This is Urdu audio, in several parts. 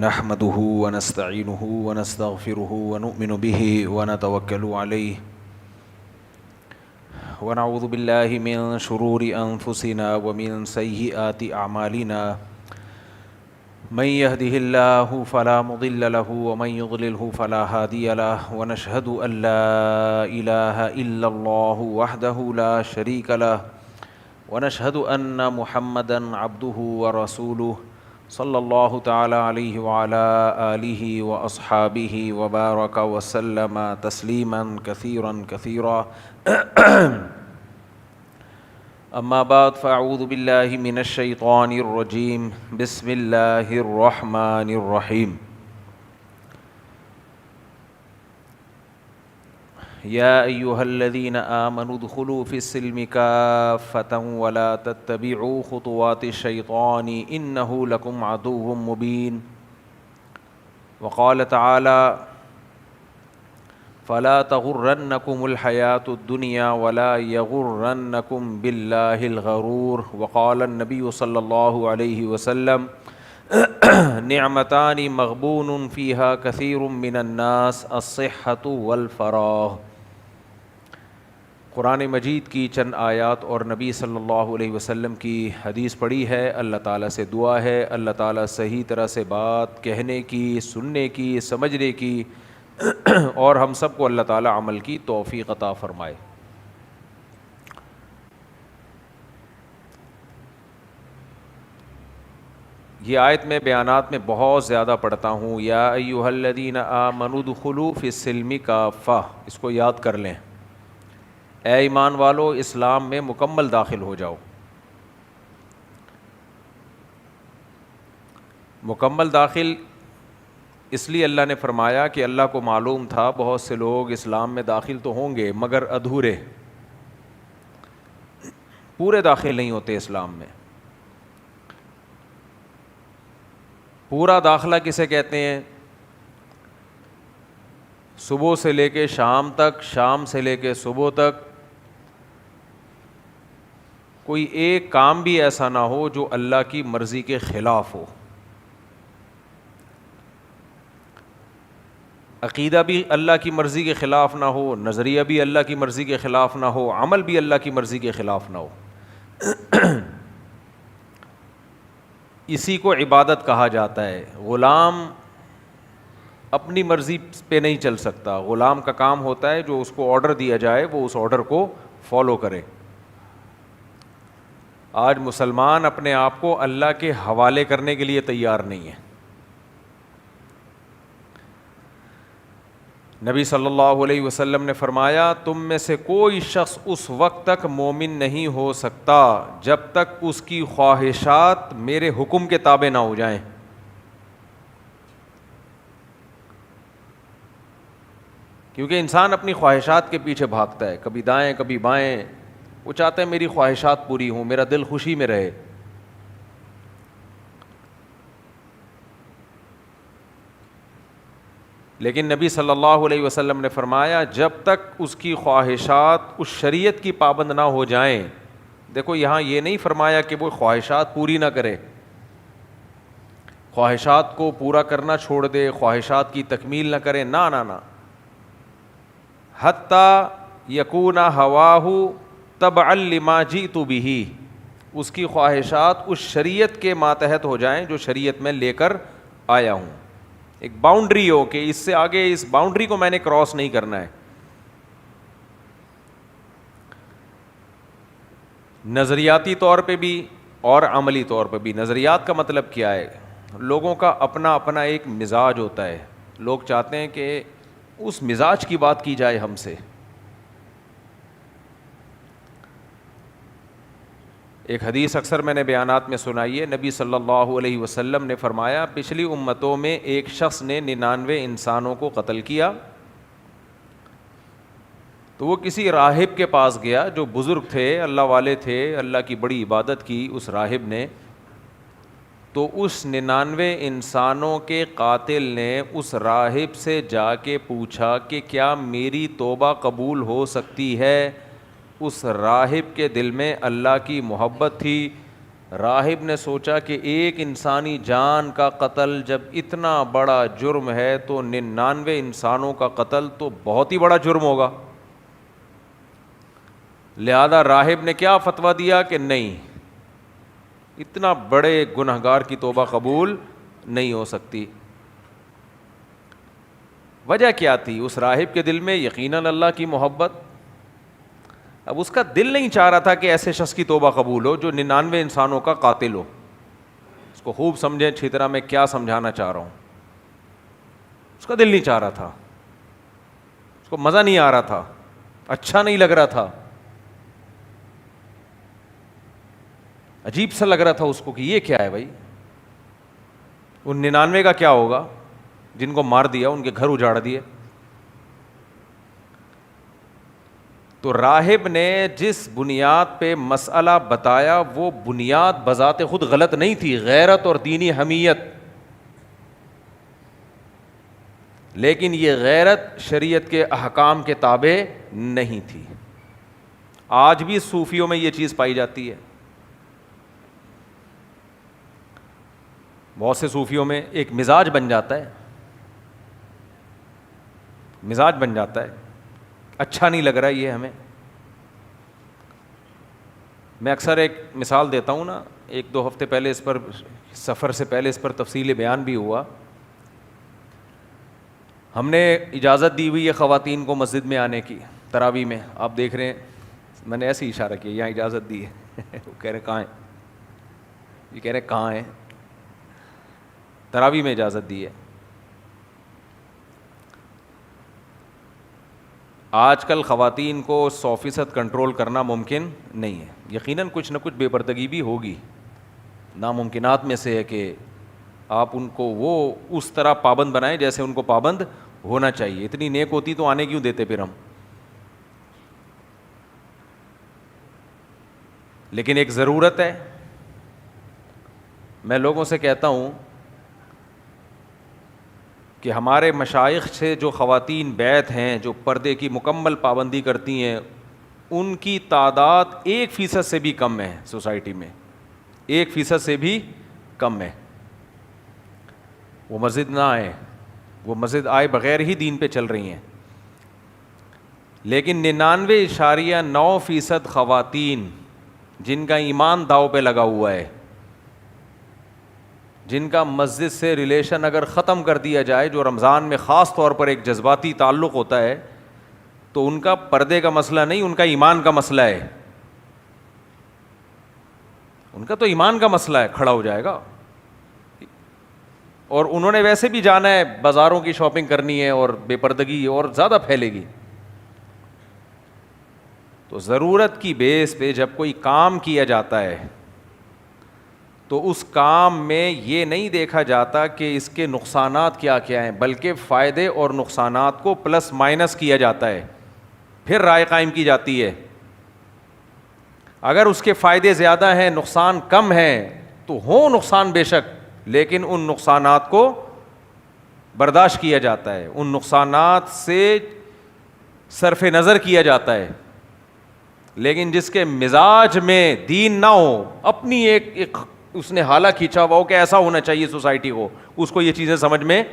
نحمده ونستعينه ونستغفره ونؤمن به ونتوكل عليه ونعوذ بالله من شرور أنفسنا ومن سيئات أعمالنا من يهده الله فلا مضل له ومن يضلله فلا هادي له ونشهد أن لا إله إلا الله وحده لا شريك له ونشهد أن محمدًا عبده ورسوله صلی اللہ تعالی علیہ وعلی آلہ واصحابہ وبارک وسلم تسلیما کثیرا کثیرا اما بعد فاعوذ باللہ من الشیطان الرجیم بسم اللہ الرحمن الرحیم یا ایہا الذین آمنوا ادخلوا فی السلم کافۃ ولا تتبعوا خطوات الشیطان انہ لکم عدو مبین وقال تعالی فلا تغرنکم الحیاۃ الدنیا ولا یغرنکم باللہ الغرور وقال النبی صلی اللہ علیہ وسلم نعمتان مغبون فیہا کثیر من الناس الصحۃ والفراغ۔ قرآن مجید کی چند آیات اور نبی صلی اللہ علیہ وسلم کی حدیث پڑھی ہے۔ اللہ تعالیٰ سے دعا ہے اللہ تعالیٰ صحیح طرح سے بات کہنے کی، سننے کی، سمجھنے کی اور ہم سب کو اللہ تعالیٰ عمل کی توفیق عطا فرمائے۔ یہ آیت میں بیانات میں بہت زیادہ پڑھتا ہوں، یا ایھا الذین آمنوا ادخلوا فی السلم کافۃ، اس کو یاد کر لیں۔ اے ایمان والو اسلام میں مکمل داخل ہو جاؤ۔ مکمل داخل اس لیے اللہ نے فرمایا کہ اللہ کو معلوم تھا بہت سے لوگ اسلام میں داخل تو ہوں گے مگر ادھورے، پورے داخل نہیں ہوتے اسلام میں۔ پورا داخلہ کسے کہتے ہیں؟ صبح سے لے کے شام تک، شام سے لے کے صبح تک کوئی ایک کام بھی ایسا نہ ہو جو اللہ کی مرضی کے خلاف ہو۔ عقیدہ بھی اللہ کی مرضی کے خلاف نہ ہو، نظریہ بھی اللہ کی مرضی کے خلاف نہ ہو، عمل بھی اللہ کی مرضی کے خلاف نہ ہو۔ اسی کو عبادت کہا جاتا ہے۔ غلام اپنی مرضی پہ نہیں چل سکتا، غلام کا کام ہوتا ہے جو اس کو آرڈر دیا جائے وہ اس آرڈر کو فالو کرے۔ آج مسلمان اپنے آپ کو اللہ کے حوالے کرنے کے لیے تیار نہیں ہے۔ نبی صلی اللہ علیہ وسلم نے فرمایا تم میں سے کوئی شخص اس وقت تک مومن نہیں ہو سکتا جب تک اس کی خواہشات میرے حکم کے تابع نہ ہو جائیں۔ کیونکہ انسان اپنی خواہشات کے پیچھے بھاگتا ہے، کبھی دائیں کبھی بائیں، وہ چاہتا ہے میری خواہشات پوری ہوں، میرا دل خوشی میں رہے۔ لیکن نبی صلی اللہ علیہ وسلم نے فرمایا جب تک اس کی خواہشات اس شریعت کی پابند نہ ہو جائیں، دیکھو یہاں یہ نہیں فرمایا کہ وہ خواہشات پوری نہ کرے، خواہشات کو پورا کرنا چھوڑ دے، خواہشات کی تکمیل نہ کرے، نہ نہ نہ، حتی یکون ہواہ تبعا لما جئت بہ، اس کی خواہشات اس شریعت کے ماتحت ہو جائیں جو شریعت میں لے کر آیا ہوں۔ ایک باؤنڈری ہو کہ اس سے آگے اس باؤنڈری کو میں نے کراس نہیں کرنا ہے۔ نظریاتی طور پہ بھی اور عملی طور پہ بھی۔ نظریات کا مطلب کیا ہے؟ لوگوں کا اپنا اپنا ایک مزاج ہوتا ہے، لوگ چاہتے ہیں کہ اس مزاج کی بات کی جائے ہم سے۔ ایک حدیث اکثر میں نے بیانات میں سنائی ہے، نبی صلی اللہ علیہ وسلم نے فرمایا پچھلی امتوں میں ایک شخص نے 99 انسانوں کو قتل کیا، تو وہ کسی راہب کے پاس گیا جو بزرگ تھے، اللہ والے تھے، اللہ کی بڑی عبادت کی اس راہب نے، تو اس 99 انسانوں کے قاتل نے اس راہب سے جا کے پوچھا کہ کیا میری توبہ قبول ہو سکتی ہے؟ اس راہب کے دل میں اللہ کی محبت تھی، راہب نے سوچا کہ ایک انسانی جان کا قتل جب اتنا بڑا جرم ہے تو 99 انسانوں کا قتل تو بہت ہی بڑا جرم ہوگا. لہذا راہب نے کیا فتویٰ دیا کہ نہیں, اتنا بڑے گنہگار کی توبہ قبول نہیں ہو سکتی. وجہ کیا تھی؟ اس راہب کے دل میں یقیناً اللہ کی محبت. اب اس کا دل نہیں چاہ رہا تھا کہ ایسے شخص کی توبہ قبول ہو جو 99 انسانوں کا قاتل ہو. اس کو خوب سمجھیں اچھی طرح میں کیا سمجھانا چاہ رہا ہوں. اس کا دل نہیں چاہ رہا تھا, اس کو مزہ نہیں آ رہا تھا, اچھا نہیں لگ رہا تھا, عجیب سا لگ رہا تھا اس کو کہ یہ کیا ہے بھائی, ان 99 کا کیا ہوگا جن کو مار دیا, ان کے گھر اجاڑ دیے. تو راہب نے جس بنیاد پہ مسئلہ بتایا وہ بنیاد بذات خود غلط نہیں تھی, غیرت اور دینی حمیت, لیکن یہ غیرت شریعت کے احکام کے تابع نہیں تھی. آج بھی صوفیوں میں یہ چیز پائی جاتی ہے. بہت سے صوفیوں میں ایک مزاج بن جاتا ہے, مزاج بن جاتا ہے, اچھا نہیں لگ رہا یہ ہمیں. میں اکثر ایک مثال دیتا ہوں نا, 1-2 ہفتے پہلے اس پر, سفر سے پہلے اس پر تفصیل بیان بھی ہوا. ہم نے اجازت دی ہوئی ہے خواتین کو مسجد میں آنے کی تراویح میں. آپ دیکھ رہے ہیں میں نے ایسے ہی اشارہ کیا, یہاں اجازت دی ہے. وہ کہہ رہے کہاں ہیں, یہ کہہ رہے کہاں ہیں, تراویح میں اجازت دی ہے. آج کل خواتین کو 100% کنٹرول کرنا ممکن نہیں ہے. یقیناً کچھ نہ کچھ بے پردگی بھی ہوگی, ناممکنات میں سے ہے کہ آپ ان کو وہ اس طرح پابند بنائیں جیسے ان کو پابند ہونا چاہیے. اتنی نیک ہوتی تو آنے کیوں دیتے پھر ہم. لیکن ایک ضرورت ہے. میں لوگوں سے کہتا ہوں کہ ہمارے مشائخ سے جو خواتین بیعت ہیں, جو پردے کی مکمل پابندی کرتی ہیں, ان کی تعداد 1% سے بھی کم ہے سوسائٹی میں, 1% سے بھی کم ہے. وہ مسجد نہ آئے, وہ مسجد آئے بغیر ہی دین پہ چل رہی ہیں. لیکن 99.9% خواتین جن کا ایمان داؤ پہ لگا ہوا ہے, جن کا مسجد سے ریلیشن اگر ختم کر دیا جائے, جو رمضان میں خاص طور پر ایک جذباتی تعلق ہوتا ہے, تو ان کا پردے کا مسئلہ نہیں, ان کا ایمان کا مسئلہ ہے. ان کا تو ایمان کا مسئلہ ہے, کھڑا ہو جائے گا. اور انہوں نے ویسے بھی جانا ہے, بازاروں کی شاپنگ کرنی ہے, اور بے پردگی اور زیادہ پھیلے گی. تو ضرورت کی بیس پہ جب کوئی کام کیا جاتا ہے تو اس کام میں یہ نہیں دیکھا جاتا کہ اس کے نقصانات کیا کیا ہیں, بلکہ فائدے اور نقصانات کو پلس مائنس کیا جاتا ہے, پھر رائے قائم کی جاتی ہے. اگر اس کے فائدے زیادہ ہیں, نقصان کم ہیں, تو ہو نقصان بے شک, لیکن ان نقصانات کو برداشت کیا جاتا ہے, ان نقصانات سے صرف نظر کیا جاتا ہے. لیکن جس کے مزاج میں دین نہ ہو, اپنی ایک اس نے حالہ کھینچا ہوا ہو کہ ایسا ہونا چاہیے سوسائٹی کو, اس کو یہ چیزیں سمجھ میں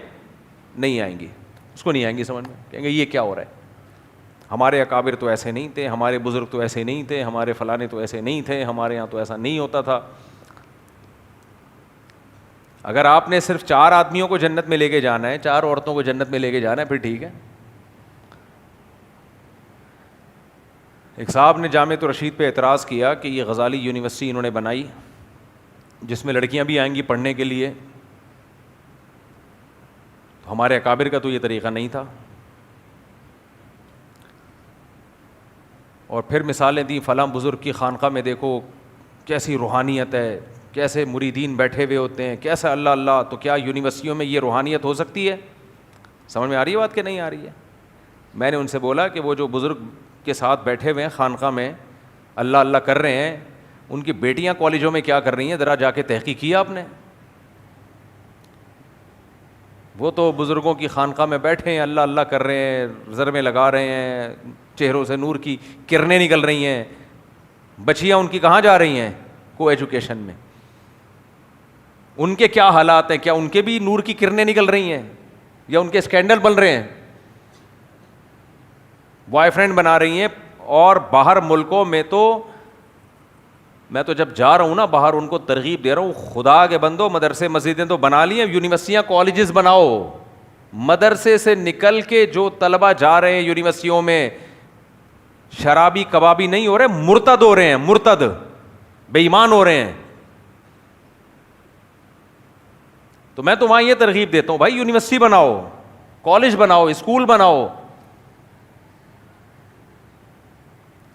نہیں آئیں گی, اس کو نہیں آئیں گی سمجھ میں. کہیں گے یہ کیا ہو رہا ہے, ہمارے اکابر تو ایسے نہیں تھے, ہمارے بزرگ تو ایسے نہیں تھے, ہمارے فلانے تو ایسے نہیں تھے, ہمارے یہاں تو ایسا نہیں ہوتا تھا. اگر آپ نے صرف 4 آدمیوں کو جنت میں لے کے جانا ہے, 4 عورتوں کو جنت میں لے کے جانا ہے, پھر ٹھیک ہے. ایک صاحب نے جامعۃ الرشید پہ اعتراض کیا کہ یہ غزالی یونیورسٹی انہوں نے بنائی جس میں لڑکیاں بھی آئیں گی پڑھنے کے لیے, ہمارے اکابر کا تو یہ طریقہ نہیں تھا. اور پھر مثالیں دیں, فلاں بزرگ کی خانقاہ میں دیکھو کیسی روحانیت ہے, کیسے مریدین بیٹھے ہوئے ہوتے ہیں, کیسا اللہ اللہ. تو کیا یونیورسٹیوں میں یہ روحانیت ہو سکتی ہے؟ سمجھ میں آ رہی ہے بات کہ نہیں آ رہی ہے؟ میں نے ان سے بولا کہ وہ جو بزرگ کے ساتھ بیٹھے ہوئے ہیں خانقاہ میں, اللہ اللہ کر رہے ہیں, ان کی بیٹیاں کالجوں میں کیا کر رہی ہیں, ذرا جا کے تحقیق کیا آپ نے؟ وہ تو بزرگوں کی خانقاہ میں بیٹھے ہیں, اللہ اللہ کر رہے ہیں, ضربیں لگا رہے ہیں, چہروں سے نور کی کرنیں نکل رہی ہیں. بچیاں ان کی کہاں جا رہی ہیں؟ کو ایجوکیشن میں. ان کے کیا حالات ہیں, کیا ان کے بھی نور کی کرنیں نکل رہی ہیں یا ان کے اسکینڈل بن رہے ہیں, بوائے فرینڈ بنا رہی ہیں. اور باہر ملکوں میں تو میں تو جب جا رہا ہوں نا باہر, ان کو ترغیب دے رہا ہوں, خدا کے بندو مدرسے مسجدیں تو بنا لی ہیں, یونیورسٹیاں کالجز بناؤ. مدرسے سے نکل کے جو طلبہ جا رہے ہیں یونیورسٹیوں میں, شرابی کبابی نہیں ہو رہے, مرتد ہو رہے ہیں, مرتد بے ایمان ہو رہے ہیں. تو میں تو وہاں یہ ترغیب دیتا ہوں, بھائی یونیورسٹی بناؤ, کالج بناؤ, اسکول بناؤ.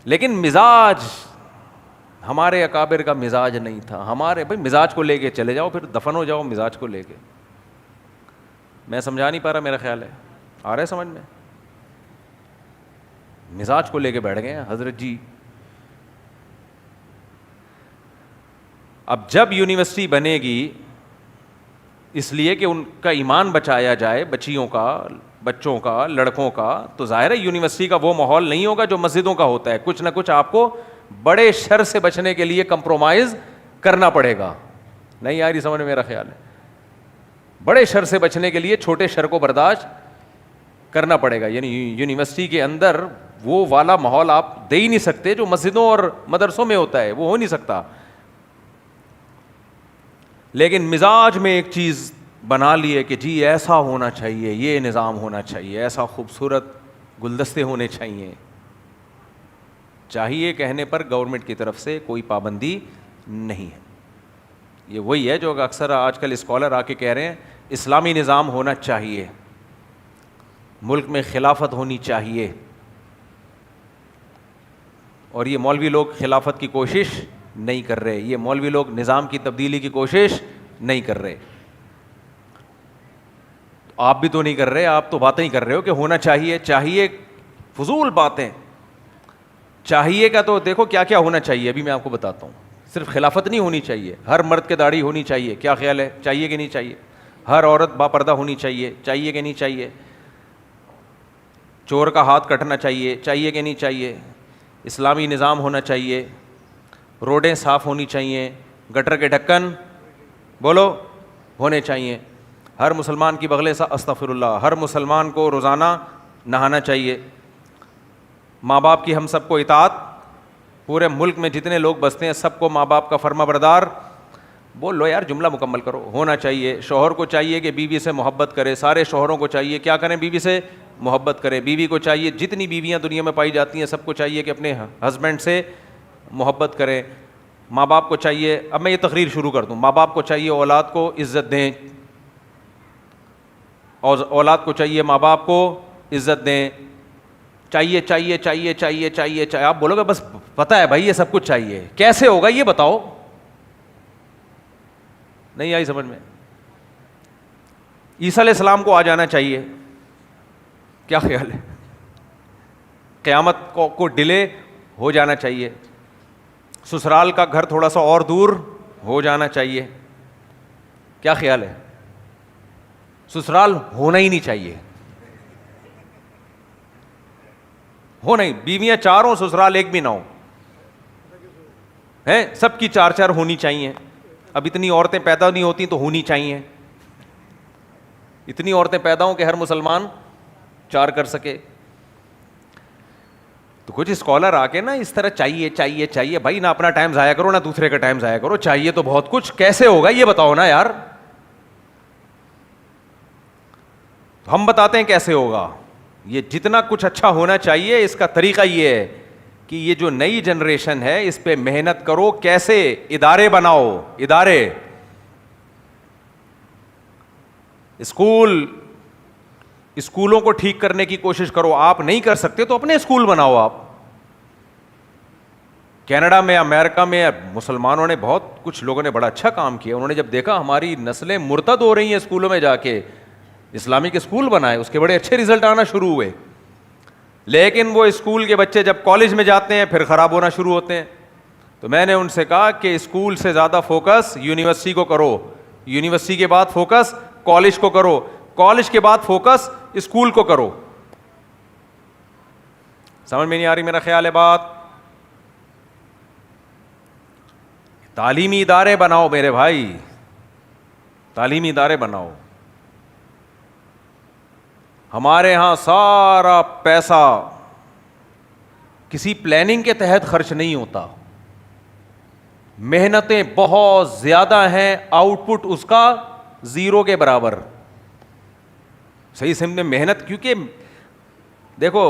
لیکن مزاج ہمارے اکابر کا مزاج نہیں تھا. ہمارے بھائی مزاج کو لے کے چلے جاؤ, پھر دفن ہو جاؤ مزاج کو لے کے. میں سمجھا نہیں پا رہا, میرا خیال ہے آ رہا ہے سمجھ میں. مزاج کو لے کے بیٹھ گئے ہیں حضرت جی. اب جب یونیورسٹی بنے گی اس لیے کہ ان کا ایمان بچایا جائے, بچیوں کا, بچوں کا, لڑکوں کا, تو ظاہر ہے یونیورسٹی کا وہ ماحول نہیں ہوگا جو مسجدوں کا ہوتا ہے. کچھ نہ کچھ آپ کو بڑے شر سے بچنے کے لیے کمپرومائز کرنا پڑے گا. نہیں یار سمجھ میں, میرا خیال ہے بڑے شر سے بچنے کے لیے چھوٹے شر کو برداشت کرنا پڑے گا. یعنی یونیورسٹی کے اندر وہ والا ماحول آپ دے ہی نہیں سکتے جو مسجدوں اور مدرسوں میں ہوتا ہے, وہ ہو نہیں سکتا. لیکن مزاج میں ایک چیز بنا لیے کہ جی ایسا ہونا چاہیے, یہ نظام ہونا چاہیے, ایسا خوبصورت گلدستے ہونے چاہیے. چاہیے کہنے پر گورنمنٹ کی طرف سے کوئی پابندی نہیں ہے. یہ وہی ہے جو اکثر آج کل اسکالر آ کے کہہ رہے ہیں اسلامی نظام ہونا چاہیے, ملک میں خلافت ہونی چاہیے. اور یہ مولوی لوگ خلافت کی کوشش نہیں کر رہے, یہ مولوی لوگ نظام کی تبدیلی کی کوشش نہیں کر رہے. آپ بھی تو نہیں کر رہے, آپ تو باتیں ہی کر رہے ہو کہ ہونا چاہیے. چاہیے فضول باتیں. چاہیے کا تو دیکھو کیا کیا ہونا چاہیے, ابھی میں آپ کو بتاتا ہوں. صرف خلافت نہیں ہونی چاہیے, ہر مرد کے داڑھی ہونی چاہیے. کیا خیال ہے, چاہیے کہ نہیں چاہیے؟ ہر عورت باپردہ ہونی چاہیے, چاہیے کہ نہیں چاہیے؟ چور کا ہاتھ کٹنا چاہیے, چاہیے کہ نہیں چاہیے؟ اسلامی نظام ہونا چاہیے, روڈیں صاف ہونی چاہیے, گٹر کے ڈھکن بولو ہونے چاہیے, ہر مسلمان کی بغلِ استغفر اللہ, ہر مسلمان کو روزانہ نہانا چاہیے, ماں باپ کی ہم سب کو اطاعت, پورے ملک میں جتنے لوگ بستے ہیں سب کو ماں باپ کا فرما بردار, بول لو یار جملہ مکمل کرو, ہونا چاہیے. شوہر کو چاہیے کہ بیوی سے محبت کرے, سارے شوہروں کو چاہیے کیا کریں, بیوی سے محبت کرے. بیوی کو چاہیے, جتنی بیویاں دنیا میں پائی جاتی ہیں سب کو چاہیے کہ اپنے ہسبینڈ سے محبت کریں. ماں باپ کو چاہیے, اب میں یہ تقریر شروع کر دوں, ماں باپ کو چاہیے اولاد کو عزت دیں, اور اولاد کو چاہیے ماں باپ کو عزت دیں. چاہیے چاہیے چاہیے چاہیے چاہیے چاہیے. آپ بولو گے بس پتہ ہے بھائی یہ سب کچھ چاہیے, کیسے ہوگا یہ بتاؤ. نہیں آئی سمجھ میں؟ عیسیٰ علیہ السلام کو آ جانا چاہیے, کیا خیال ہے؟ قیامت کو ڈیلے ہو جانا چاہیے, سسرال کا گھر تھوڑا سا اور دور ہو جانا چاہیے, کیا خیال ہے؟ سسرال ہونا ہی نہیں چاہیے, ہو نہیں, بیویاں چار ہوں سسرال ایک بھی نہ ہو, ہیں سب کی چار چار ہونی چاہیے. اب اتنی عورتیں پیدا نہیں ہوتی تو ہونی چاہیے, اتنی عورتیں پیدا ہوں کہ ہر مسلمان چار کر سکے. تو کچھ اسکالر آ کے نا اس طرح چاہیے چاہیے چاہیے, بھائی نہ اپنا ٹائم ضائع کرو نہ دوسرے کا ٹائم ضائع کرو, چاہیے تو بہت کچھ, کیسے ہوگا یہ بتاؤ نا یار. ہم بتاتے ہیں کیسے ہوگا. یہ جتنا کچھ اچھا ہونا چاہیے اس کا طریقہ یہ ہے کہ یہ جو نئی جنریشن ہے اس پہ محنت کرو, کیسے ادارے بناؤ, ادارے, اسکولوں کو ٹھیک کرنے کی کوشش کرو. آپ نہیں کر سکتے تو اپنے اسکول بناؤ. آپ کینیڈا میں, امریکہ میں مسلمانوں نے بہت کچھ, لوگوں نے بڑا اچھا کام کیا. انہوں نے جب دیکھا ہماری نسلیں مرتد ہو رہی ہیں اسکولوں میں جا کے, اسلامک اسکول بنائے, اس کے بڑے اچھے رزلٹ آنا شروع ہوئے. لیکن وہ اسکول کے بچے جب کالج میں جاتے ہیں پھر خراب ہونا شروع ہوتے ہیں. تو میں نے ان سے کہا کہ اسکول سے زیادہ فوکس یونیورسٹی کو کرو, یونیورسٹی کے بعد فوکس کالج کو کرو, کالج کے بعد فوکس اسکول کو کرو. سمجھ میں نہیں آ رہی میرا خیال ہے بات؟ تعلیمی ادارے بناؤ میرے بھائی, تعلیمی ادارے بناؤ. ہمارے ہاں سارا پیسہ کسی پلاننگ کے تحت خرچ نہیں ہوتا, محنتیں بہت زیادہ ہیں, آؤٹ پٹ اس کا زیرو کے برابر. صحیح سمجھ میں محنت, کیونکہ دیکھو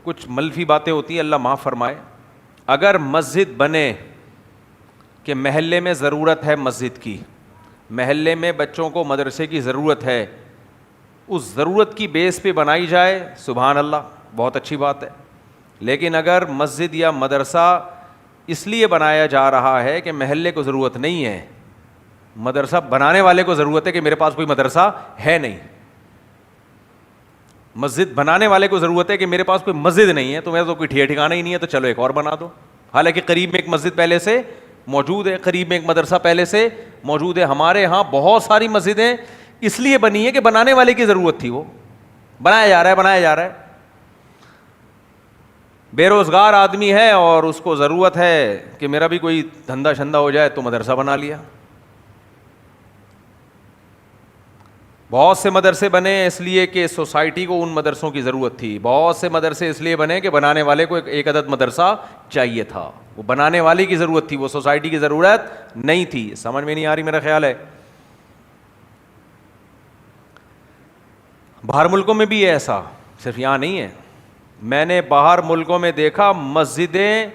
کچھ منفی باتیں ہوتی ہیں, اللہ معاف فرمائے. اگر مسجد بنے کہ محلے میں ضرورت ہے مسجد کی, محلے میں بچوں کو مدرسے کی ضرورت ہے, اس ضرورت کی بیس پہ بنائی جائے, سبحان اللہ, بہت اچھی بات ہے. لیکن اگر مسجد یا مدرسہ اس لیے بنایا جا رہا ہے کہ محلے کو ضرورت نہیں ہے, مدرسہ بنانے والے کو ضرورت ہے کہ میرے پاس کوئی مدرسہ ہے نہیں, مسجد بنانے والے کو ضرورت ہے کہ میرے پاس کوئی مسجد نہیں ہے, تو میرا تو کوئی ٹھکانہ ہی نہیں ہے, تو چلو ایک اور بنا دو. حالانکہ قریب میں ایک مسجد پہلے سے موجود ہے, قریب میں ایک مدرسہ پہلے سے موجود ہے. ہمارے ہاں بہت ساری مسجدیں اس لیے بنی ہے کہ بنانے والے کی ضرورت تھی, وہ بنایا جا رہا ہے. بے روزگار آدمی ہے اور اس کو ضرورت ہے کہ میرا بھی کوئی دھندا شندہ ہو جائے, تو مدرسہ بنا لیا. بہت سے مدرسے بنے اس لیے کہ سوسائٹی کو ان مدرسوں کی ضرورت تھی. بہت سے مدرسے اس لیے بنے کہ بنانے والے کو ایک عدد مدرسہ چاہیے تھا, وہ بنانے والے کی ضرورت تھی, وہ سوسائٹی کی ضرورت نہیں تھی. سمجھ میں نہیں آ رہی میرا خیال ہے. باہر ملکوں میں بھی ہے ایسا, صرف یہاں نہیں ہے. میں نے باہر ملکوں میں دیکھا مسجدیں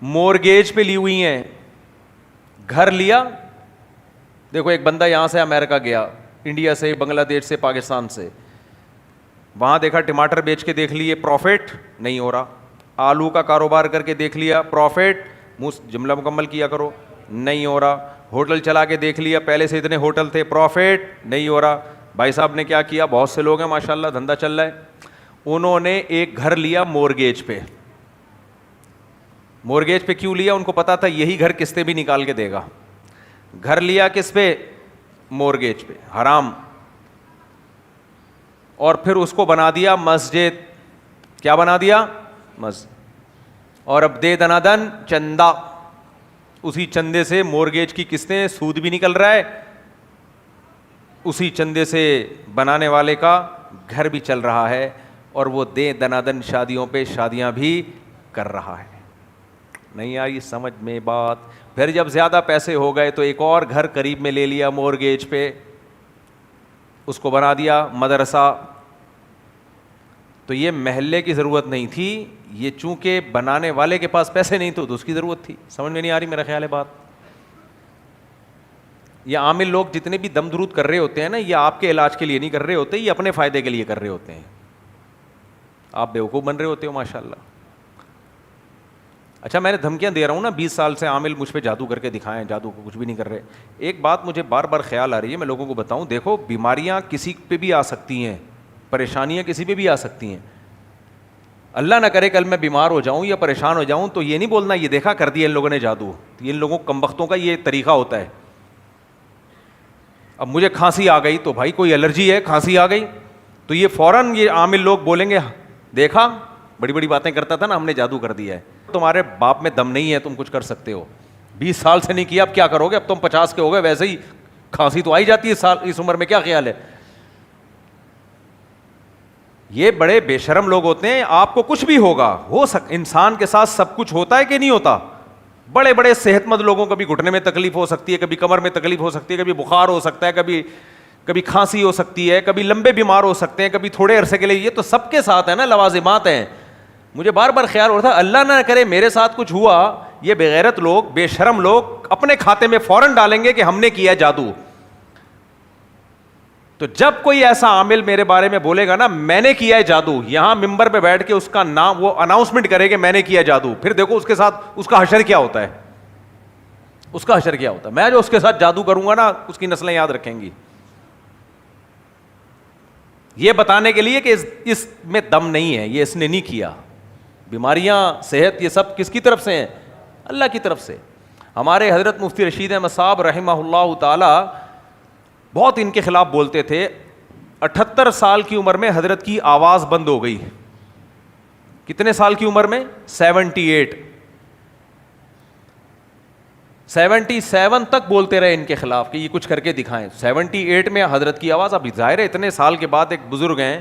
مورگیج پہ لی ہوئی ہیں, گھر لیا. دیکھو ایک بندہ یہاں سے امریکہ گیا, انڈیا سے, بنگلہ دیش سے, پاکستان سے, وہاں دیکھا ٹماٹر بیچ کے دیکھ لیے پروفٹ نہیں ہو رہا, آلو کا کاروبار کر کے دیکھ لیا پروفٹ, جملہ مکمل کیا کرو, نہیں ہو رہا. ہوٹل چلا کے دیکھ لیا, پہلے سے اتنے ہوٹل تھے, پروفٹ نہیں ہو رہا. بھائی صاحب نے کیا کیا, بہت سے لوگ ہیں ماشاءاللہ, دھندا چل رہا ہے, انہوں نے ایک گھر لیا مورگیج پہ. مورگیج پہ کیوں لیا؟ ان کو پتا تھا یہی گھر قسطیں بھی نکال کے دے گا. گھر لیا کس پہ؟ مورگیج پہ, حرام. اور پھر اس کو بنا دیا مسجد. کیا بنا دیا؟ مسجد. اور اب دے دنا دن چندہ, اسی چندے سے مورگیج کی قسطیں, سود بھی نکل رہا ہے, اسی چندے سے بنانے والے کا گھر بھی چل رہا ہے, اور وہ دے دنادن شادیوں پہ شادیاں بھی کر رہا ہے. نہیں آئی سمجھ میں بات؟ پھر جب زیادہ پیسے ہو گئے تو ایک اور گھر قریب میں لے لیا مورگیج پہ, اس کو بنا دیا مدرسہ. تو یہ محلے کی ضرورت نہیں تھی, یہ چونکہ بنانے والے کے پاس پیسے نہیں تھے تو اس کی ضرورت تھی. سمجھ میں نہیں آ رہی میرا خیال ہے بات؟ یہ عامل لوگ جتنے بھی دم درود کر رہے ہوتے ہیں نا, یہ آپ کے علاج کے لیے نہیں کر رہے ہوتے, یہ اپنے فائدے کے لیے کر رہے ہوتے ہیں. آپ بیوقوف بن رہے ہوتے ہو ماشاءاللہ. اچھا میں نے دھمکیاں دے رہا ہوں نا, 20 سال سے عامل مجھ پہ جادو کر کے دکھائیں, جادو کو کچھ بھی نہیں کر رہے. ایک بات مجھے بار بار خیال آ رہی ہے, میں لوگوں کو بتاؤں, دیکھو بیماریاں کسی پہ بھی آ سکتی ہیں, پریشانیاں کسی پہ بھی آ سکتی ہیں. اللہ نہ کرے کل میں بیمار ہو جاؤں یا پریشان ہو جاؤں تو یہ نہیں بولنا یہ دیکھا کر دیا ان لوگوں نے جادو. ان لوگوں کمبختوں کا یہ طریقہ ہوتا ہے. اب مجھے کھانسی آ گئی تو بھائی کوئی الرجی ہے, کھانسی آ گئی تو یہ فوراً یہ عامل لوگ بولیں گے دیکھا بڑی بڑی باتیں کرتا تھا نا, ہم نے جادو کر دیا ہے. تمہارے باپ میں دم نہیں ہے, تم کچھ کر سکتے ہو. 20 سال سے نہیں کیا, اب کیا کرو گے؟ اب تم 50 کے ہو گئے, ویسے ہی کھانسی تو آئی جاتی ہے اس عمر میں. کیا خیال ہے؟ یہ بڑے بے شرم لوگ ہوتے ہیں. آپ کو کچھ بھی ہوگا, انسان کے ساتھ سب کچھ ہوتا ہے کہ نہیں ہوتا؟ بڑے بڑے صحت مند لوگوں کو کبھی گھٹنے میں تکلیف ہو سکتی ہے, کبھی کمر میں تکلیف ہو سکتی ہے, کبھی بخار ہو سکتا ہے, کبھی کھانسی ہو سکتی ہے, کبھی لمبے بیمار ہو سکتے ہیں, کبھی تھوڑے عرصے کے لیے. یہ تو سب کے ساتھ ہے نا, لوازمات ہیں. مجھے بار بار خیال ہو رہا تھا اللہ نہ کرے میرے ساتھ کچھ ہوا, یہ بغیرت لوگ, بے شرم لوگ اپنے کھاتے میں فوراً ڈالیں گے کہ ہم نے کیا جادو. تو جب کوئی ایسا عامل میرے بارے میں بولے گا نا میں نے کیا ہے جادو, یہاں ممبر پہ بیٹھ کے اس کا نام وہ اناؤنسمنٹ کرے کہ میں نے کیا جادو, پھر دیکھو اس کے ساتھ اس کا حشر کیا ہوتا ہے. اس کا حشر کیا ہوتا ہے. میں جو اس کے ساتھ جادو کروں گا نا, اس کی نسلیں یاد رکھیں گی. یہ بتانے کے لیے کہ اس میں دم نہیں ہے, یہ اس نے نہیں کیا. بیماریاں, صحت, یہ سب کس کی طرف سے ہیں؟ اللہ کی طرف سے. ہمارے حضرت مفتی رشید احمد صاحب رحمہ اللہ تعالی بہت ان کے خلاف بولتے تھے. 78 سال کی عمر میں حضرت کی آواز بند ہو گئی. کتنے سال کی عمر میں؟ 78. 77 تک بولتے رہے ان کے خلاف کہ یہ کچھ کر کے دکھائیں. 78 میں حضرت کی آواز, اب ظاہر ہے اتنے سال کے بعد ایک بزرگ ہیں,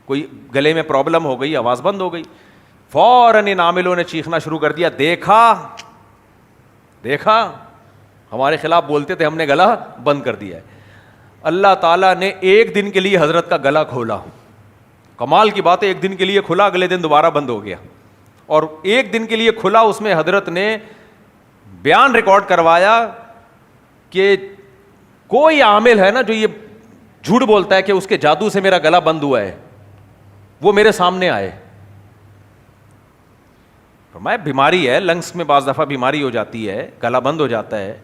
کوئی گلے میں پرابلم ہو گئی, آواز بند ہو گئی, فوراً ان عاملوں نے چیخنا شروع کر دیا, دیکھا ہمارے خلاف بولتے تھے, ہم نے گلا بند کر دیا ہے. اللہ تعالیٰ نے ایک دن کے لیے حضرت کا گلا کھولا. کمال کی بات ہے, ایک دن کے لیے کھلا, اگلے دن دوبارہ بند ہو گیا. اور ایک دن کے لیے کھلا, اس میں حضرت نے بیان ریکارڈ کروایا کہ کوئی عامل ہے نا جو یہ جھوٹ بولتا ہے کہ اس کے جادو سے میرا گلا بند ہوا ہے, وہ میرے سامنے آئے. فرمایا بیماری ہے, لنگس میں بعض دفعہ بیماری ہو جاتی ہے, گلا بند ہو جاتا ہے.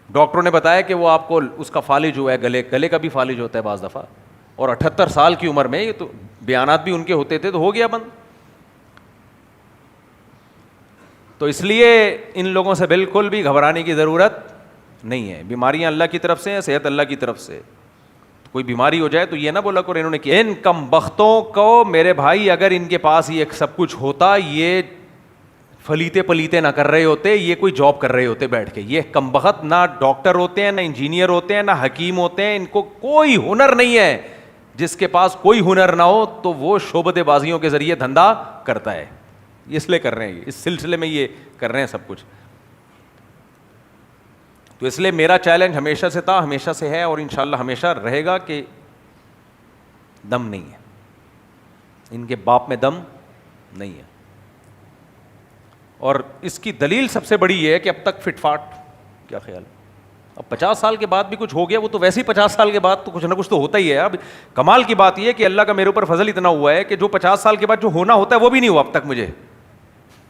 ڈاکٹروں نے بتایا کہ وہ آپ کو اس کا فالج ہوا ہے, گلے کا بھی فالج ہوتا ہے بعض دفعہ, اور 78 سال کی عمر میں, یہ تو بیانات بھی ان کے ہوتے تھے, تو ہو گیا بند. تو اس لیے ان لوگوں سے بالکل بھی گھبرانے کی ضرورت نہیں ہے. بیماریاں اللہ کی طرف سے ہیں, صحت اللہ کی طرف سے. کوئی بیماری ہو جائے تو یہ نہ بولا کرو انہوں نے کہ ان کم بختوں کو, میرے بھائی اگر ان کے پاس یہ سب کچھ ہوتا, یہ فلیتے پلیتے نہ کر رہے ہوتے, یہ کوئی جاب کر رہے ہوتے بیٹھ کے. یہ کم بخت نہ ڈاکٹر ہوتے ہیں, نہ انجینئر ہوتے ہیں, نہ حکیم ہوتے ہیں, ان کو کوئی ہنر نہیں ہے. جس کے پاس کوئی ہنر نہ ہو تو وہ شعبدے بازیوں کے ذریعے دھندا کرتا ہے, اس لیے کر رہے ہیں, اس سلسلے میں یہ کر رہے ہیں سب کچھ. تو اس لیے میرا چیلنج ہمیشہ سے تھا, ہمیشہ سے ہے, اور انشاءاللہ ہمیشہ رہے گا کہ دم نہیں ہے, ان کے باپ میں دم نہیں ہے. اور اس کی دلیل سب سے بڑی یہ ہے کہ اب تک فٹ فاٹ, کیا خیال ہے, اب 50 سال کے بعد بھی کچھ ہو گیا, وہ تو ویسے ہی 50 سال کے بعد تو کچھ نہ کچھ تو ہوتا ہی ہے. اب کمال کی بات یہ ہے کہ اللہ کا میرے اوپر فضل اتنا ہوا ہے کہ جو 50 سال کے بعد جو ہونا ہوتا ہے وہ بھی نہیں ہوا اب تک مجھے.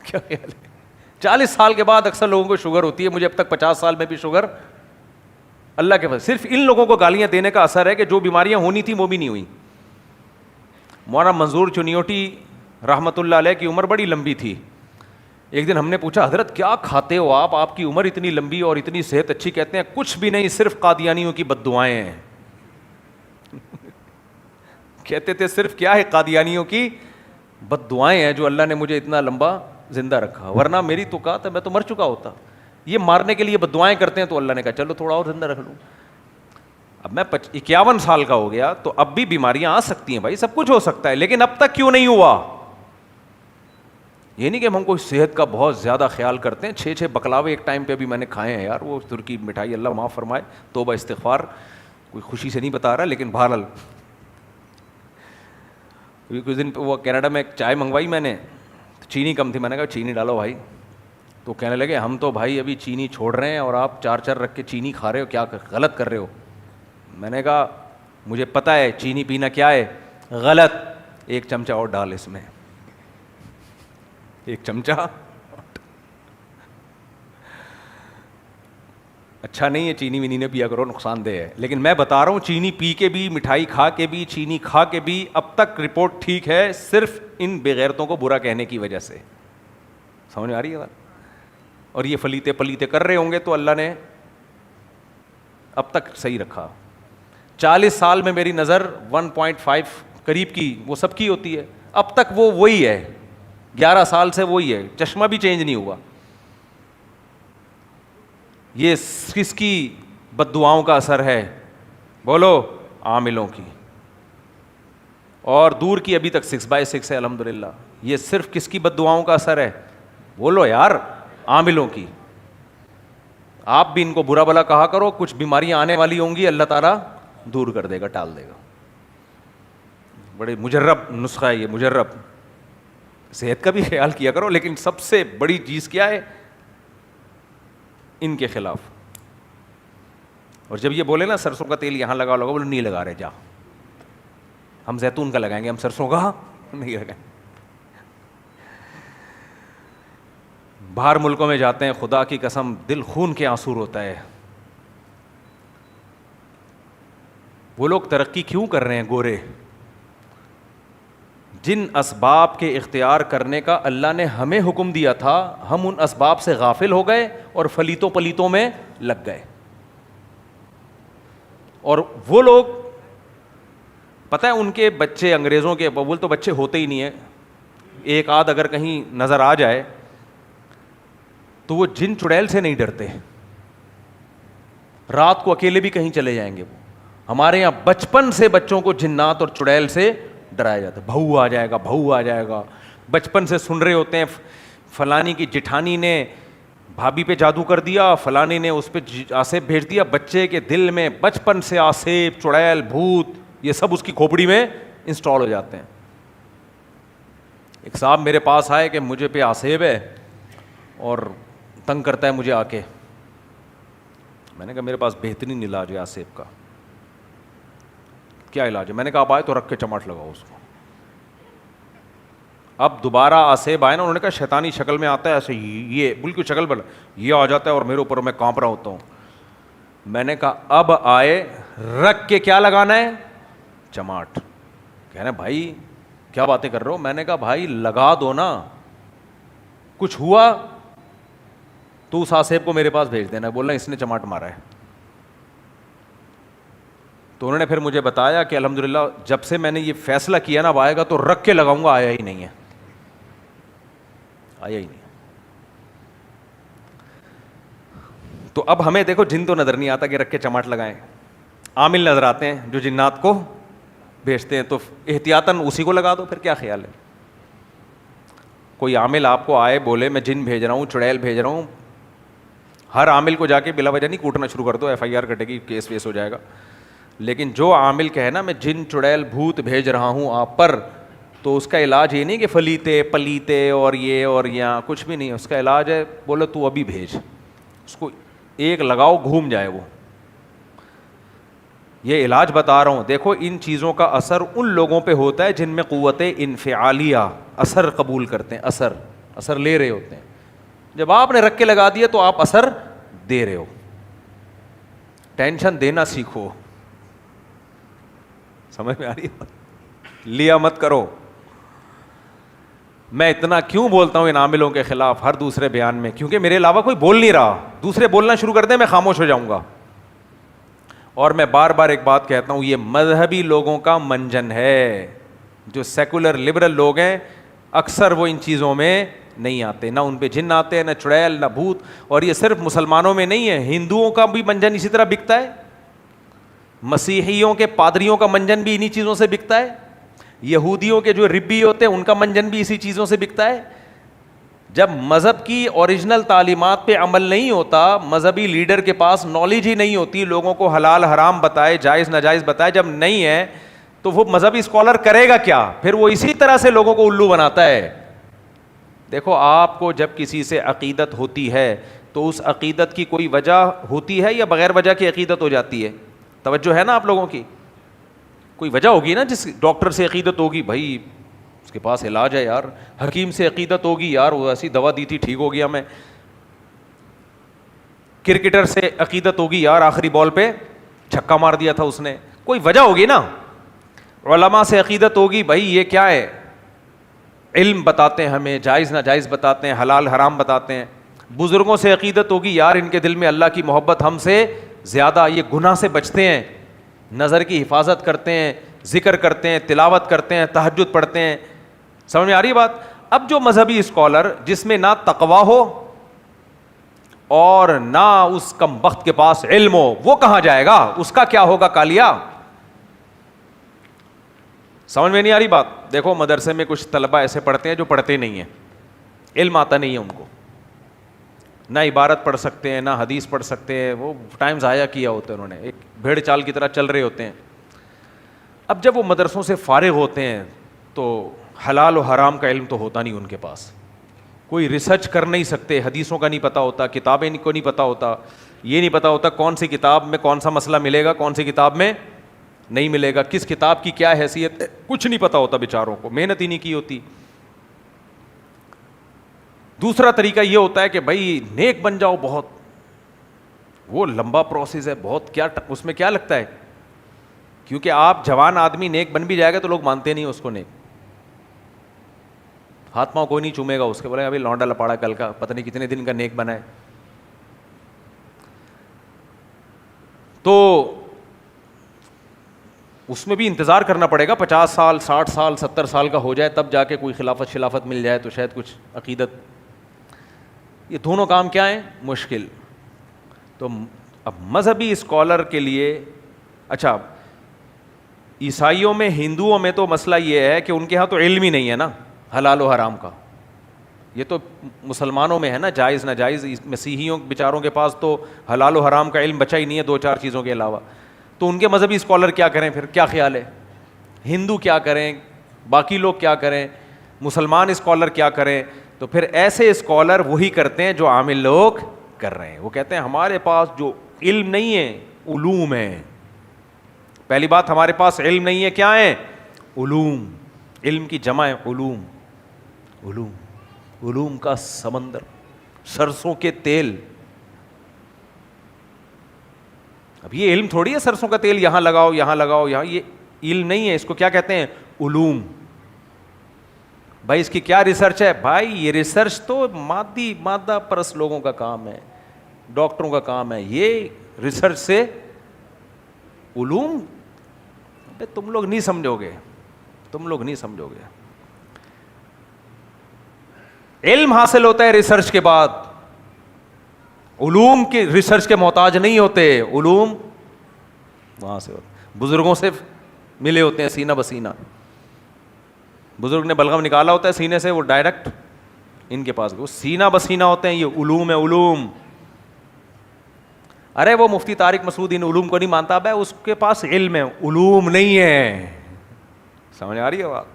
کیا خیال ہے, 40 سال کے بعد اکثر لوگوں کو شوگر ہوتی ہے, مجھے اب تک 50 سال میں بھی شوگر, اللہ کے فضل. صرف ان لوگوں کو گالیاں دینے کا اثر ہے کہ جو بیماریاں ہونی تھیں وہ بھی نہیں ہوئیں. مولانا منظور چنیوٹی رحمۃ اللہ علیہ کی عمر بڑی لمبی تھی. ایک دن ہم نے پوچھا, حضرت کیا کھاتے ہو آپ کی عمر اتنی لمبی اور اتنی صحت اچھی. کہتے ہیں کچھ بھی نہیں, صرف قادیانیوں کی بد دعائیں ہیں. کہتے تھے صرف کیا ہے, قادیانیوں کی بد دعائیں ہیں جو اللہ نے مجھے اتنا لمبا زندہ رکھا, ورنہ میری تو کہا تھا میں تو مر چکا ہوتا. یہ مارنے کے لیے بد دعائیں کرتے ہیں, تو اللہ نے کہا چلو تھوڑا اور زندہ رکھ لوں. اب میں 51 سال کا ہو گیا, تو اب بھی بیماریاں آ سکتی ہیں بھائی, سب کچھ ہو سکتا ہے, لیکن اب تک کیوں نہیں ہوا. یہ نہیں کہ ہم کو صحت کا بہت زیادہ خیال کرتے ہیں. 6 بکلاوے ایک ٹائم پہ ابھی میں نے کھائے ہیں یار, وہ ترکی مٹھائی, اللہ معاف فرمائے, توبہ استغفار, کوئی خوشی سے نہیں بتا رہا, لیکن بہرحال کچھ دن وہ کینیڈا میں ایک چائے منگوائی میں نے, چینی کم تھی, میں نے کہا چینی ڈالو بھائی. تو کہنے لگے ہم تو بھائی ابھی چینی چھوڑ رہے ہیں اور آپ 4 رکھ کے چینی کھا رہے ہو, کیا غلط کر رہے ہو. میں نے کہا مجھے پتہ ہے چینی پینا کیا ہے غلط, 1 چمچہ اور ڈال اس میں, 1 چمچہ. اچھا نہیں ہے چینی وینی نے پیا کرو, نقصان دہ ہے. لیکن میں بتا رہا ہوں چینی پی کے بھی, مٹھائی کھا کے بھی, چینی کھا کے بھی اب تک رپورٹ ٹھیک ہے, صرف ان بےغیرتوں کو برا کہنے کی وجہ سے. سمجھ آ رہی ہے بات. اور یہ فلیتے پلیتے کر رہے ہوں گے تو اللہ نے اب تک صحیح رکھا. 40 سال میں میری نظر 1.5 قریب کی وہ سب کی ہوتی ہے, اب تک وہ وہی ہے. 11 سال سے وہی ہے, چشمہ بھی چینج نہیں ہوا. یہ کس کی بد دعاؤں کا اثر ہے بولو, عاملوں کی. اور دور کی ابھی تک 6/6 ہے الحمدللہ. یہ صرف کس کی بد دعاؤں کا اثر ہے بولو یار, عاملوں کی. آپ بھی ان کو برا بلا کہا کرو, کچھ بیماریاں آنے والی ہوں گی, اللہ تعالیٰ دور کر دے گا, ٹال دے گا. بڑے مجرب نسخہ ہے یہ, مجرب. صحت کا بھی خیال کیا کرو, لیکن سب سے بڑی چیز کیا ہے ان کے خلاف. اور جب یہ بولے نا سرسوں کا تیل یہاں لگا, بولے نہیں لگا رہے, جا ہم زیتون کا لگائیں گے, ہم سرسوں کا نہیں لگائیں. باہر ملکوں میں جاتے ہیں, خدا کی قسم دل خون کے آنسو ہوتا ہے. وہ لوگ ترقی کیوں کر رہے ہیں گورے, جن اسباب کے اختیار کرنے کا اللہ نے ہمیں حکم دیا تھا, ہم ان اسباب سے غافل ہو گئے اور فلیتوں پلیتوں میں لگ گئے. اور وہ لوگ پتہ ہے ان کے بچے, انگریزوں کے بول تو بچے ہوتے ہی نہیں ہیں, ایک آدھ اگر کہیں نظر آ جائے تو وہ جن چڑیل سے نہیں ڈرتے, رات کو اکیلے بھی کہیں چلے جائیں گے وہ. ہمارے یہاں بچپن سے بچوں کو جنات اور چڑیل سے ڈرایا جاتا ہے, بہو آ جائے گا, بہو آ جائے گا. بچپن سے سن رہے ہوتے ہیں فلانی کی جٹھانی نے بھابھی پہ جادو کر دیا, فلانی نے اس پہ آسیب بھیج دیا. بچے کے دل میں بچپن سے آسیب, چڑیل, بھوت, یہ سب اس کی کھوپڑی میں انسٹال ہو جاتے ہیں. ایک صاحب میرے پاس آئے کہ مجھے پہ آسیب ہے اور تنگ کرتا ہے مجھے آ کے. میں نے کہا میرے پاس بہترین علاج ہے آسیب کا. کیا علاج ہے؟ میں نے کہا آپ آئے تو رکھ کے چماٹ لگاؤ اس کو. اب دوبارہ آسیب آئے نا, انہوں نے کہا شیطانی شکل میں آتا ہے ایسے, یہ بالکل شکل پر یہ آ جاتا ہے اور میرے اوپر میں کانپ رہا ہوتا ہوں. میں نے کہا اب آئے رکھ کے کیا لگانا ہے؟ چماٹ. کہہ رہے بھائی کیا باتیں کر رہے ہو؟ میں نے کہا بھائی لگا دو نا, کچھ ہوا تو اس آسیب کو میرے پاس بھیج دینا. بولنا اس نے چماٹ مارا ہے. تو انہوں نے پھر مجھے بتایا کہ الحمدللہ جب سے میں نے یہ فیصلہ کیا نا اب آئے گا تو رکھ کے لگاؤں گا, آیا ہی نہیں ہے, آیا ہی نہیں. تو اب ہمیں دیکھو جن تو نظر نہیں آتا کہ رکھ کے چماٹ لگائیں, عامل نظر آتے ہیں جو جنات کو بھیجتے ہیں, تو احتیاطاً اسی کو لگا دو. پھر کیا خیال ہے؟ کوئی عامل آپ کو آئے بولے میں جن بھیج رہا ہوں, چڑیل بھیج رہا ہوں, ہر عامل کو جا کے بلا وجہ نہیں کوٹنا شروع کر دو, ایف آئی آر کٹے گی, کیس ویس ہو جائے گا. لیکن جو عامل کہے نا میں جن چڑیل بھوت بھیج رہا ہوں آپ پر, تو اس کا علاج یہ نہیں کہ فلیتے پلیتے اور یہ اور یہاں کچھ بھی نہیں. اس کا علاج ہے بولو تو ابھی بھیج, اس کو ایک لگاؤ گھوم جائے وہ. یہ علاج بتا رہا ہوں. دیکھو ان چیزوں کا اثر ان لوگوں پہ ہوتا ہے جن میں قوت انفعالیہ, اثر قبول کرتے ہیں, اثر لے رہے ہوتے ہیں. جب آپ نے رکھ کے لگا دیا تو آپ اثر دے رہے ہو. ٹینشن دینا سیکھو. سمجھ میں آ رہی ہے؟ لیا مت کرو. میں اتنا کیوں بولتا ہوں ان عاملوں کے خلاف ہر دوسرے بیان میں؟ کیونکہ میرے علاوہ کوئی بول نہیں رہا. دوسرے بولنا شروع کر دیں میں خاموش ہو جاؤں گا. اور میں بار بار ایک بات کہتا ہوں, یہ مذہبی لوگوں کا منجن ہے. جو سیکولر لبرل لوگ ہیں اکثر وہ ان چیزوں میں نہیں آتے, نہ ان پہ جن آتے ہیں, نہ چڑیل, نہ بھوت. اور یہ صرف مسلمانوں میں نہیں ہے, ہندوؤں کا بھی منجن اسی طرح بکتا ہے, مسیحیوں کے پادریوں کا منجن بھی انہی چیزوں سے بکتا ہے, یہودیوں کے جو ربی ہوتے ہیں ان کا منجن بھی اسی چیزوں سے بکتا ہے. جب مذہب کی اوریجنل تعلیمات پہ عمل نہیں ہوتا, مذہبی لیڈر کے پاس نالج ہی نہیں ہوتی, لوگوں کو حلال حرام بتائے, جائز ناجائز بتائے, جب نہیں ہے تو وہ مذہبی اسکالر کرے گا کیا؟ پھر وہ اسی طرح سے لوگوں کو الو بناتا ہے. دیکھو آپ کو جب کسی سے عقیدت ہوتی ہے تو اس عقیدت کی کوئی وجہ ہوتی ہے یا بغیر وجہ کی عقیدت ہو جاتی ہے؟ توجہ ہے نا آپ لوگوں کی؟ کوئی وجہ ہوگی نا. جس ڈاکٹر سے عقیدت ہوگی بھائی اس کے پاس علاج ہے یار, حکیم سے عقیدت ہوگی یار وہ ایسی دوا دی تھی ٹھیک ہو گیا میں, کرکٹر سے عقیدت ہوگی یار آخری بال پہ چھکا مار دیا تھا اس نے, کوئی وجہ ہوگی نا. علماء سے عقیدت ہوگی بھائی یہ کیا ہے, علم بتاتے ہیں ہمیں, جائز ناجائز بتاتے ہیں, حلال حرام بتاتے ہیں. بزرگوں سے عقیدت ہوگی یار ان کے دل میں اللہ کی محبت ہم سے زیادہ, یہ گناہ سے بچتے ہیں, نظر کی حفاظت کرتے ہیں, ذکر کرتے ہیں, تلاوت کرتے ہیں, تہجد پڑھتے ہیں. سمجھ میں آ رہی بات؟ اب جو مذہبی اسکالر جس میں نہ تقویٰ ہو اور نہ اس کم بخت کے پاس علم ہو, وہ کہاں جائے گا؟ اس کا کیا ہوگا کالیا؟ سمجھ میں نہیں آ رہی بات؟ دیکھو مدرسے میں کچھ طلبہ ایسے پڑھتے ہیں جو پڑھتے نہیں ہیں, علم آتا نہیں ہے ان کو, نہ عبارت پڑھ سکتے ہیں, نہ حدیث پڑھ سکتے ہیں, وہ ٹائم ضائع کیا ہوتا ہے انہوں نے, ایک بھیڑ چال کی طرح چل رہے ہوتے ہیں. اب جب وہ مدرسوں سے فارغ ہوتے ہیں تو حلال و حرام کا علم تو ہوتا نہیں ان کے پاس, کوئی ریسرچ کر نہیں سکتے, حدیثوں کا نہیں پتہ ہوتا, کتابیں کو نہیں پتہ ہوتا, یہ نہیں پتہ ہوتا کون سی کتاب میں کون سا مسئلہ ملے گا, کون سی کتاب میں نہیں ملے گا, کس کتاب کی کیا حیثیت ہے, کچھ نہیں پتہ ہوتا بیچاروں کو, محنت ہی نہیں کی ہوتی. دوسرا طریقہ یہ ہوتا ہے کہ بھائی نیک بن جاؤ بہت, وہ لمبا پروسیس ہے بہت, کیا اس میں کیا لگتا ہے, کیونکہ آپ جوان آدمی نیک بن بھی جائے گا تو لوگ مانتے نہیں اس کو نیک, ہاتھ پاؤں کوئی نہیں چومے گا اس کے, بولے ابھی لونڈا لپاڑا کل کا پتہ نہیں کتنے دن کا نیک بنا ہے. تو اس میں بھی انتظار کرنا پڑے گا, 50 سال 60 سال 70 سال کا ہو جائے تب جا کے کوئی خلافت شلافت مل جائے تو شاید کچھ عقیدت. یہ دونوں کام کیا ہیں؟ مشکل. تو اب مذہبی اسکالر کے لیے, اچھا عیسائیوں میں, ہندوؤں میں تو مسئلہ یہ ہے کہ ان کے ہاں تو علم ہی نہیں ہے نا حلال و حرام کا. یہ تو مسلمانوں میں ہے نا جائز ناجائز. مسیحیوں بیچاروں کے پاس تو حلال و حرام کا علم بچا ہی نہیں ہے 2-4 چیزوں کے علاوہ. تو ان کے مذہبی اسکالر کیا کریں پھر؟ کیا خیال ہے؟ ہندو کیا کریں, باقی لوگ کیا کریں, مسلمان اسکالر کیا کریں؟ تو پھر ایسے اسکالر وہی کرتے ہیں جو عامل لوگ کر رہے ہیں. وہ کہتے ہیں ہمارے پاس جو علم نہیں ہے علوم ہے. پہلی بات, ہمارے پاس علم نہیں ہے, کیا ہے؟ علوم. علم کی جمع ہے علوم. علوم, علوم کا سمندر, سرسوں کے تیل. اب یہ علم تھوڑی ہے سرسوں کا تیل یہاں لگاؤ یہاں لگاؤ یہاں, یہ علم نہیں ہے. اس کو کیا کہتے ہیں؟ علوم. بھائی اس کی کیا ریسرچ ہے؟ بھائی یہ ریسرچ تو مادہ پرست لوگوں کا کام ہے, ڈاکٹروں کا کام ہے. یہ ریسرچ سے علوم تم لوگ نہیں سمجھو گے, تم لوگ نہیں سمجھو گے. علم حاصل ہوتا ہے ریسرچ کے بعد, علوم کی ریسرچ کے محتاج نہیں ہوتے. علوم وہاں سے ہوتے, بزرگوں سے ملے ہوتے ہیں سینہ بسینہ. بزرگ نے بلغم نکالا ہوتا ہے سینے سے, وہ ڈائریکٹ ان کے پاس, وہ سینہ بسینہ ہوتے ہیں. یہ علوم ہے علوم. ارے وہ مفتی طارق مسعود ان علوم کو نہیں مانتا, بھائی اس کے پاس علم ہے, علوم نہیں ہے. سمجھ آ رہی ہے بات؟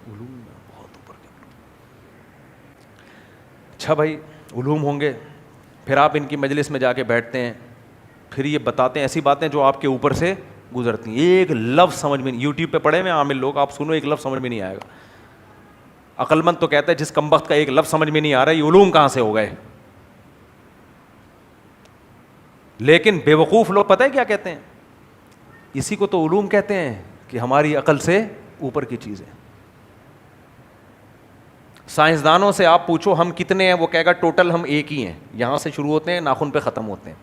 علوم بہت اوپر کے. اچھا بھائی علوم ہوں گے, پھر آپ ان کی مجلس میں جا کے بیٹھتے ہیں, پھر یہ بتاتے ہیں ایسی باتیں جو آپ کے اوپر سے گزرتی ہیں. ایک لفظ سمجھ میں نہیں, یوٹیوب پہ پڑھے میں عامل لوگ, آپ سنو ایک لفظ سمجھ میں نہیں آئے گا. عقل مند تو کہتا ہے جس کمبخت کا ایک لفظ سمجھ میں نہیں آ رہا, یہ علوم کہاں سے ہو گئے. لیکن بے وقوف لوگ پتہ ہے کیا کہتے ہیں؟ اسی کو تو علوم کہتے ہیں کہ ہماری عقل سے اوپر کی چیزیں. سائنسدانوں سے آپ پوچھو ہم کتنے ہیں, وہ کہے گا ٹوٹل ہم ایک ہی ہیں, یہاں سے شروع ہوتے ہیں ناخن پہ ختم ہوتے ہیں.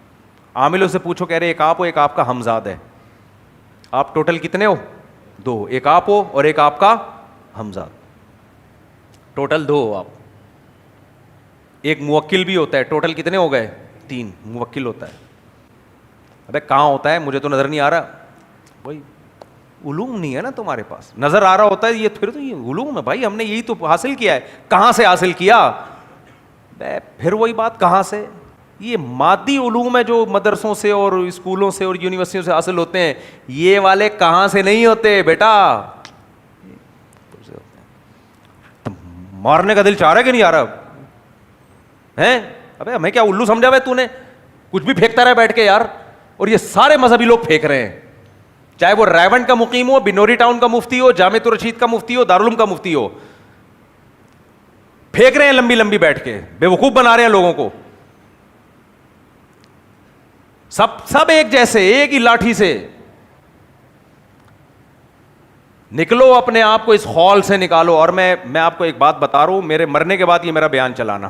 عاملوں سے پوچھو کہہ رہے ایک آپ ہو ایک آپ کا ہمزاد ہے. آپ ٹوٹل کتنے ہو؟ 2, ایک آپ ہو اور ایک آپ کا ہمزاد, ٹوٹل 2 ہو آپ. ایک موکل بھی ہوتا ہے, ٹوٹل کتنے ہو گئے؟ 3 موکل ہوتا ہے. ابے کہاں ہوتا ہے؟ مجھے تو نظر نہیں آ رہا. بھائی علوم نہیں ہے نا تمہارے پاس, نظر آ رہا ہوتا ہے یہ, پھر تو یہ علوم ہے بھائی, ہم نے یہی تو حاصل کیا ہے. کہاں سے حاصل کیا؟ پھر وہی بات, کہاں سے؟ یہ مادی علوم ہے جو مدرسوں سے اور اسکولوں سے اور یونیورسٹیوں سے حاصل ہوتے ہیں. یہ والے کہاں سے نہیں ہوتے بیٹا. مارنے کا دل چاہ رہا ہے کہ نہیں آ رہا ہے؟ ابے ہمیں کیا الو سمجھا ہے تو نے؟ کچھ بھی پھینکتا رہا بیٹھ کے یار. اور یہ سارے مذہبی لوگ پھینک رہے ہیں, چاہے وہ رائیونڈ کا مقیم ہو, بنوری ٹاؤن کا مفتی ہو, جامعۃ الرشید کا مفتی ہو, دارالعلوم کا مفتی ہو, پھینک رہے ہیں لمبی لمبی بیٹھ کے, بے وقوف بنا رہے ہیں لوگوں کو. سب ایک جیسے, ایک ہی لاٹھی سے. نکلو اپنے آپ کو اس خول سے نکالو. اور میں آپ کو ایک بات بتا رہا ہوں, میرے مرنے کے بعد یہ میرا بیان چلانا.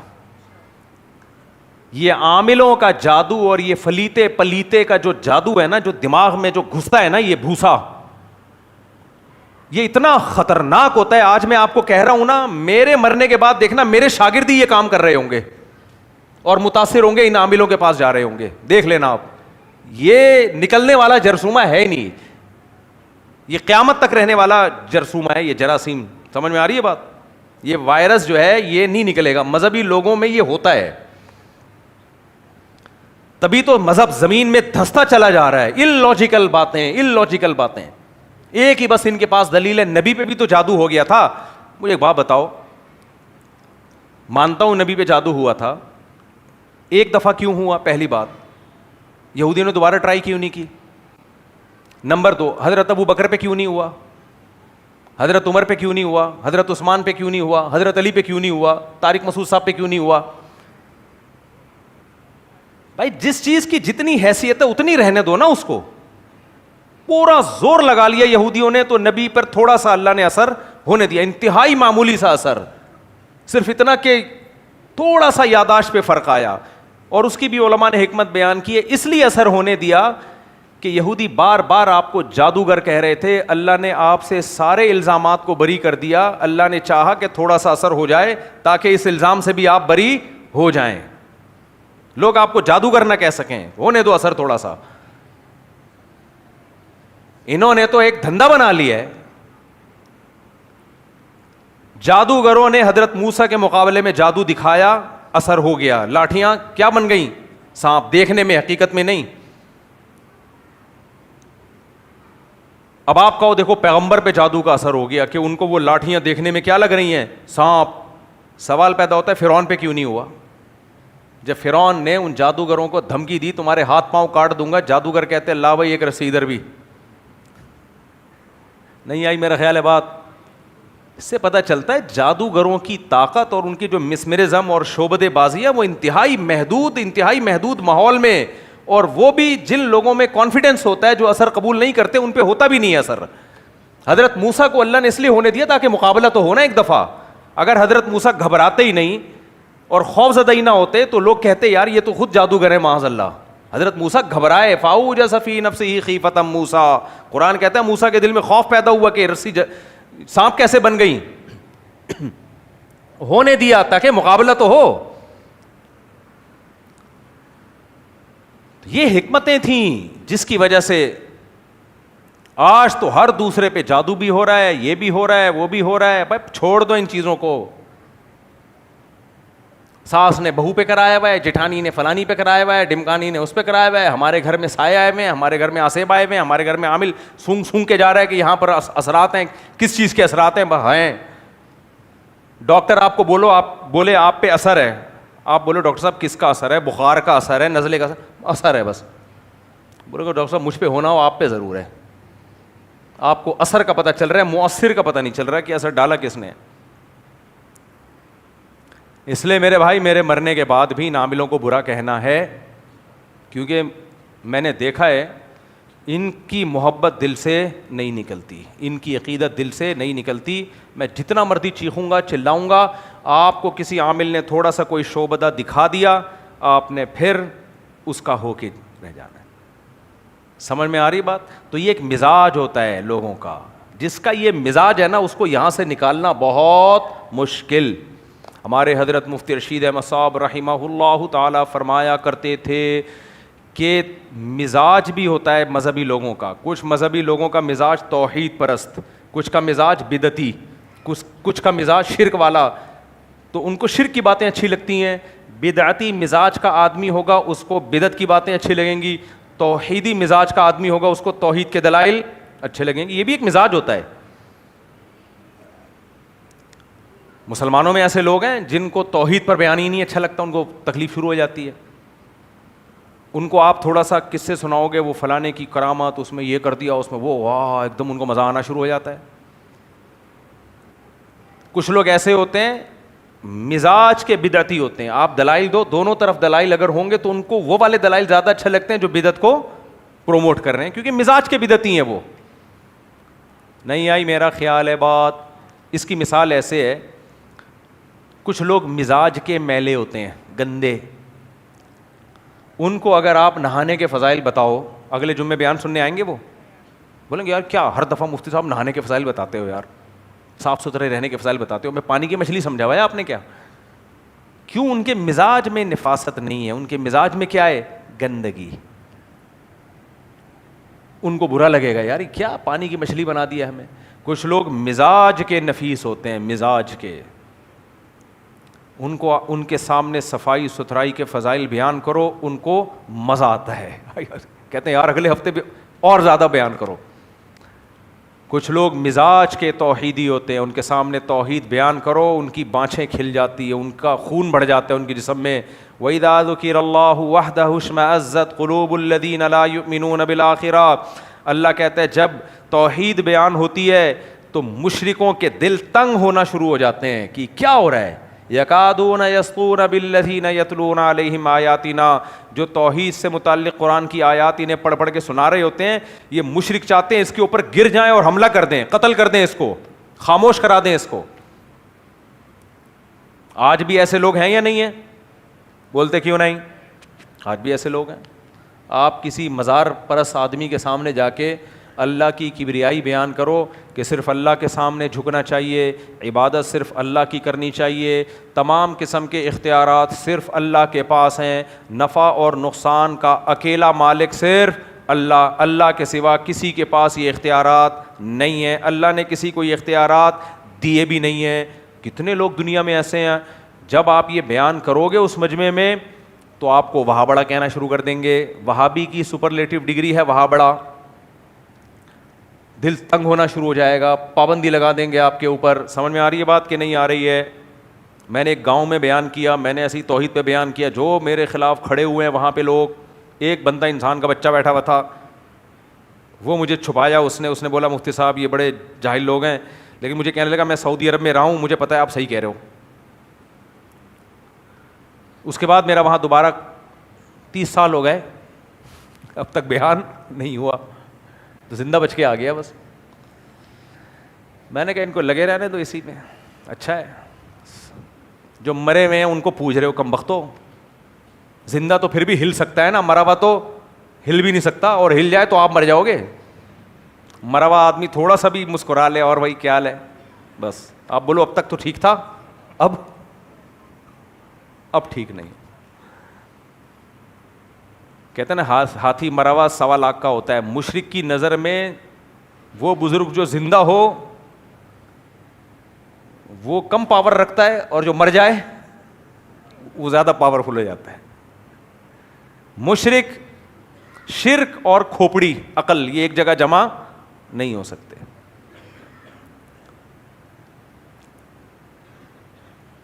یہ عاملوں کا جادو اور یہ فلیتے پلیتے کا جو جادو ہے نا, جو دماغ میں جو گھستا ہے نا, یہ بھوسا, یہ اتنا خطرناک ہوتا ہے. آج میں آپ کو کہہ رہا ہوں نا, میرے مرنے کے بعد دیکھنا میرے شاگرد ہی یہ کام کر رہے ہوں گے اور متاثر ہوں گے, ان عاملوں کے پاس جا رہے ہوں گے. دیکھ لینا آپ, یہ نکلنے والا جرثومہ ہے ہی نہیں, یہ قیامت تک رہنے والا جرثومہ ہے, یہ جراثیم. سمجھ میں آ رہی ہے بات؟ یہ وائرس جو ہے یہ نہیں نکلے گا. مذہبی لوگوں میں یہ ہوتا ہے, تبھی تو مذہب زمین میں دھستا چلا جا رہا ہے. اللاجیکل باتیں. ایک ہی بس ان کے پاس دلیل ہے, نبی پہ بھی تو جادو ہو گیا تھا. مجھے ایک بات بتاؤ, مانتا ہوں نبی پہ جادو ہوا تھا, ایک دفعہ کیوں ہوا؟ پہلی بات, یہودیوں نے دوبارہ ٹرائی کیوں نہیں کی؟ نمبر 2, حضرت ابو بکر پہ کیوں نہیں ہوا؟ حضرت عمر پہ کیوں نہیں ہوا؟ حضرت عثمان پہ کیوں نہیں ہوا؟ حضرت علی پہ کیوں نہیں ہوا؟ طارق مسعود صاحب پہ کیوں نہیں ہوا؟ بھائی جس چیز کی جتنی حیثیت ہے اتنی رہنے دو نا اس کو. پورا زور لگا لیا یہودیوں نے تو نبی پر تھوڑا سا اللہ نے اثر ہونے دیا, انتہائی معمولی سا اثر, صرف اتنا کہ تھوڑا سا یاداشت پہ فرق آیا. اور اس کی بھی علماء نے حکمت بیان کی ہے, اس لیے اثر ہونے دیا کہ یہودی بار بار آپ کو جادوگر کہہ رہے تھے. اللہ نے آپ سے سارے الزامات کو بری کر دیا. اللہ نے چاہا کہ تھوڑا سا اثر ہو جائے تاکہ اس الزام سے بھی آپ بری ہو جائیں, لوگ آپ کو جادوگر نہ کہہ سکیں, ہونے دو اثر تھوڑا سا. انہوں نے تو ایک دھندا بنا لیا ہے. جادوگروں نے حضرت موسیٰ کے مقابلے میں جادو دکھایا, اثر ہو گیا, لاٹھیاں کیا بن گئیں؟ سانپ, دیکھنے میں, حقیقت میں نہیں. اب آپ کہو دیکھو پیغمبر پہ جادو کا اثر ہو گیا کہ ان کو وہ لاٹھیاں دیکھنے میں کیا لگ رہی ہیں؟ سانپ. سوال پیدا ہوتا ہے فرعون پہ کیوں نہیں ہوا؟ جب فرعون نے ان جادوگروں کو دھمکی دی تمہارے ہاتھ پاؤں کاٹ دوں گا, جادوگر کہتے ہیں لا بھائی ایک رسی ادھر بھی نہیں آئی. میرا خیال ہے بات. اس سے پتہ چلتا ہے جادوگروں کی طاقت اور ان کی جو مسمرزم اور شعبدے بازی ہے وہ انتہائی محدود ماحول میں, اور وہ بھی جن لوگوں میں کانفیڈنس ہوتا ہے, جو اثر قبول نہیں کرتے ان پہ ہوتا بھی نہیں ہے اثر. حضرت موسیٰ کو اللہ نے اس لیے ہونے دیا تاکہ مقابلہ تو ہونا ایک دفعہ. اگر حضرت موسیٰ گھبراتے ہی نہیں اور خوف زدہ ہی نہ ہوتے تو لوگ کہتے یار یہ تو خود جادوگر ہے معاذ اللہ. حضرت موسیٰ گھبرائے, فاوجس فی نفسہ خیفۃ موسیٰ. قرآن کہتا ہے موسیٰ کے دل میں خوف پیدا ہوا کہ رسی سانپ کیسے بن گئی. ہونے دیا تاکہ مقابلہ تو ہو. یہ حکمتیں تھیں جس کی وجہ سے آج تو ہر دوسرے پہ جادو بھی ہو رہا ہے, یہ بھی ہو رہا ہے, وہ بھی ہو رہا ہے. بھائی چھوڑ دو ان چیزوں کو. ساس نے بہو پہ کرایا ہوا ہے, جٹھانی نے فلانی پہ کرایا ہوا ہے, ڈمکانی نے اس پہ کرایا ہوا ہے, ہمارے گھر میں سائے آئے ہوئے ہیں, ہمارے گھر میں آسیب آئے ہوئے ہیں, ہمارے گھر میں عامل سونگ سونگ کے جا رہا ہے کہ یہاں پر اثرات ہیں. کس چیز کے اثرات ہیں؟ ڈاکٹر آپ کو بولے آپ پہ اثر ہے, آپ بولو ڈاکٹر صاحب کس کا اثر ہے؟ بخار کا اثر ہے, نزلے کا اثر ہے, بس بولے کہ ڈاکٹر صاحب مجھ پہ ہونا ہو, آپ پہ ضرور ہے. آپ کو اثر کا پتہ چل رہا ہے, مؤثر کا پتہ نہیں چل رہا کہ اثر ڈالا کس نے. اس لیے میرے بھائی میرے مرنے کے بعد بھی عاملوں کو برا کہنا ہے, کیونکہ میں نے دیکھا ہے ان کی محبت دل سے نہیں نکلتی, ان کی عقیدت دل سے نہیں نکلتی. میں جتنا مرضی چیخوں گا چلاؤں گا, آپ کو کسی عامل نے تھوڑا سا کوئی شعبدہ دکھا دیا, آپ نے پھر اس کا ہو کے رہ جانا ہے. سمجھ میں آ رہی بات؟ تو یہ ایک مزاج ہوتا ہے لوگوں کا, جس کا یہ مزاج ہے نا اس کو یہاں سے نکالنا بہت مشکل. ہمارے حضرت مفتی رشید احمد صاحب رحمہ اللہ تعالیٰ فرمایا کرتے تھے کہ مزاج بھی ہوتا ہے مذہبی لوگوں کا. کچھ مذہبی لوگوں کا مزاج توحید پرست, کچھ کا مزاج بدعتی, کچھ کا مزاج شرک والا. تو ان کو شرک کی باتیں اچھی لگتی ہیں. بدعتی مزاج کا آدمی ہوگا اس کو بدعت کی باتیں اچھی لگیں گی. توحیدی مزاج کا آدمی ہوگا اس کو توحید کے دلائل اچھے لگیں گے. یہ بھی ایک مزاج ہوتا ہے. مسلمانوں میں ایسے لوگ ہیں جن کو توحید پر بیان ہی نہیں اچھا لگتا, ان کو تکلیف شروع ہو جاتی ہے. ان کو آپ تھوڑا سا قصے سناؤ گے, وہ فلانے کی کرامات, اس میں یہ کر دیا, اس میں وہ, واہ ایک دم ان کو مزہ آنا شروع ہو جاتا ہے. کچھ لوگ ایسے ہوتے ہیں مزاج کے بدعتی ہوتے ہیں. آپ دلائل دو, دونوں طرف دلائل اگر ہوں گے تو ان کو وہ والے دلائل زیادہ اچھے لگتے ہیں جو بدعت کو پروموٹ کر رہے ہیں, کیونکہ مزاج کے بدعتی ہیں وہ. نہیں آئی میرا خیال ہے بات؟ اس کی مثال ایسے ہے, کچھ لوگ مزاج کے میلے ہوتے ہیں, گندے. ان کو اگر آپ نہانے کے فضائل بتاؤ, اگلے جمعے بیان سننے آئیں گے, وہ بولیں گے یار کیا ہر دفعہ مفتی صاحب نہانے کے فضائل بتاتے ہو, یار صاف ستھرے رہنے کے فضائل بتاتے ہو, میں پانی کی مچھلی سمجھا ہوا ہے آپ نے کیا؟ کیوں؟ ان کے مزاج میں نفاست نہیں ہے, ان کے مزاج میں کیا ہے؟ گندگی. ان کو برا لگے گا یار کیا پانی کی مچھلی بنا دیا ہمیں. کچھ لوگ مزاج کے نفیس ہوتے ہیں, مزاج کے, ان کو ان کے سامنے صفائی ستھرائی کے فضائل بیان کرو ان کو مزہ آتا ہے, کہتے ہیں یار اگلے ہفتے بھی اور زیادہ بیان کرو. کچھ لوگ مزاج کے توحیدی ہوتے ہیں, ان کے سامنے توحید بیان کرو ان کی بانچھیں کھل جاتی ہیں, ان کا خون بڑھ جاتا ہے ان کے جسم میں. وَإِذَا ذُكِرَ اللَّهُ وَحْدَهُ اشْمَأَزَّتْ قُلُوبُ الَّذِينَ لَا يُؤْمِنُونَ بِالْآخِرَةِ. اللہ کہتا ہے جب توحید بیان ہوتی ہے تو مشرکوں کے دل تنگ ہونا شروع ہو جاتے ہیں کہ کیا ہو رہا ہے. یکادون یسطون بالذین یتلون علیہم آیاتنا, جو توحید سے متعلق قرآن کی آیات انہیں پڑھ پڑھ کے سنا رہے ہوتے ہیں, یہ مشرک چاہتے ہیں اس کے اوپر گر جائیں اور حملہ کر دیں, قتل کر دیں, اس کو خاموش کرا دیں اس کو. آج بھی ایسے لوگ ہیں یا نہیں ہیں؟ بولتے کیوں نہیں؟ آج بھی ایسے لوگ ہیں. آپ کسی مزار پرست آدمی کے سامنے جا کے اللہ کی کبریائی بیان کرو کہ صرف اللہ کے سامنے جھکنا چاہیے, عبادت صرف اللہ کی کرنی چاہیے, تمام قسم کے اختیارات صرف اللہ کے پاس ہیں, نفع اور نقصان کا اکیلا مالک صرف اللہ, اللہ کے سوا کسی کے پاس یہ اختیارات نہیں ہیں, اللہ نے کسی کو یہ اختیارات دیے بھی نہیں ہیں. کتنے لوگ دنیا میں ایسے ہیں, جب آپ یہ بیان کرو گے اس مجمع میں تو آپ کو وہاں بڑا کہنا شروع کر دیں گے, وہابی کی سپرلیٹو ڈگری ہے وہاں بڑا, دل تنگ ہونا شروع ہو جائے گا, پابندی لگا دیں گے آپ کے اوپر. سمجھ میں آ رہی ہے بات کہ نہیں آ رہی ہے؟ میں نے ایک گاؤں میں بیان کیا, میں نے ایسی توحید پہ بیان کیا, جو میرے خلاف کھڑے ہوئے ہیں وہاں پہ لوگ, ایک بندہ انسان کا بچہ بیٹھا ہوا تھا, وہ مجھے چھپایا, اس نے بولا مفتی صاحب یہ بڑے جاہل لوگ ہیں, لیکن مجھے کہنے لگا میں سعودی عرب میں رہا ہوں, مجھے پتہ ہے آپ صحیح کہہ رہے ہو. اس کے بعد میرا وہاں دوبارہ 30 سال ہو گئے, اب تک بیان نہیں ہوا, تو زندہ بچ کے آ گیا بس. میں نے کہا ان کو لگے رہنے تو اسی میں اچھا ہے, جو مرے ہوئے ہیں ان کو پوچھ رہے ہو کمبختو, زندہ تو پھر بھی ہل سکتا ہے نا, مرا ہوا تو ہل بھی نہیں سکتا, اور ہل جائے تو آپ مر جاؤ گے. مرا ہوا آدمی تھوڑا سا بھی مسکرا لے اور وہی کیا حال ہے, بس آپ بولو اب تک تو ٹھیک تھا, اب ٹھیک نہیں. کہتے ہیں نا ہاتھی مرا ہوا 1.25 لاکھ کا ہوتا ہے. مشرک کی نظر میں وہ بزرگ جو زندہ ہو وہ کم پاور رکھتا ہے, اور جو مر جائے وہ زیادہ پاورفل ہو جاتا ہے. مشرک, شرک اور کھوپڑی عقل یہ ایک جگہ جمع نہیں ہو سکتے.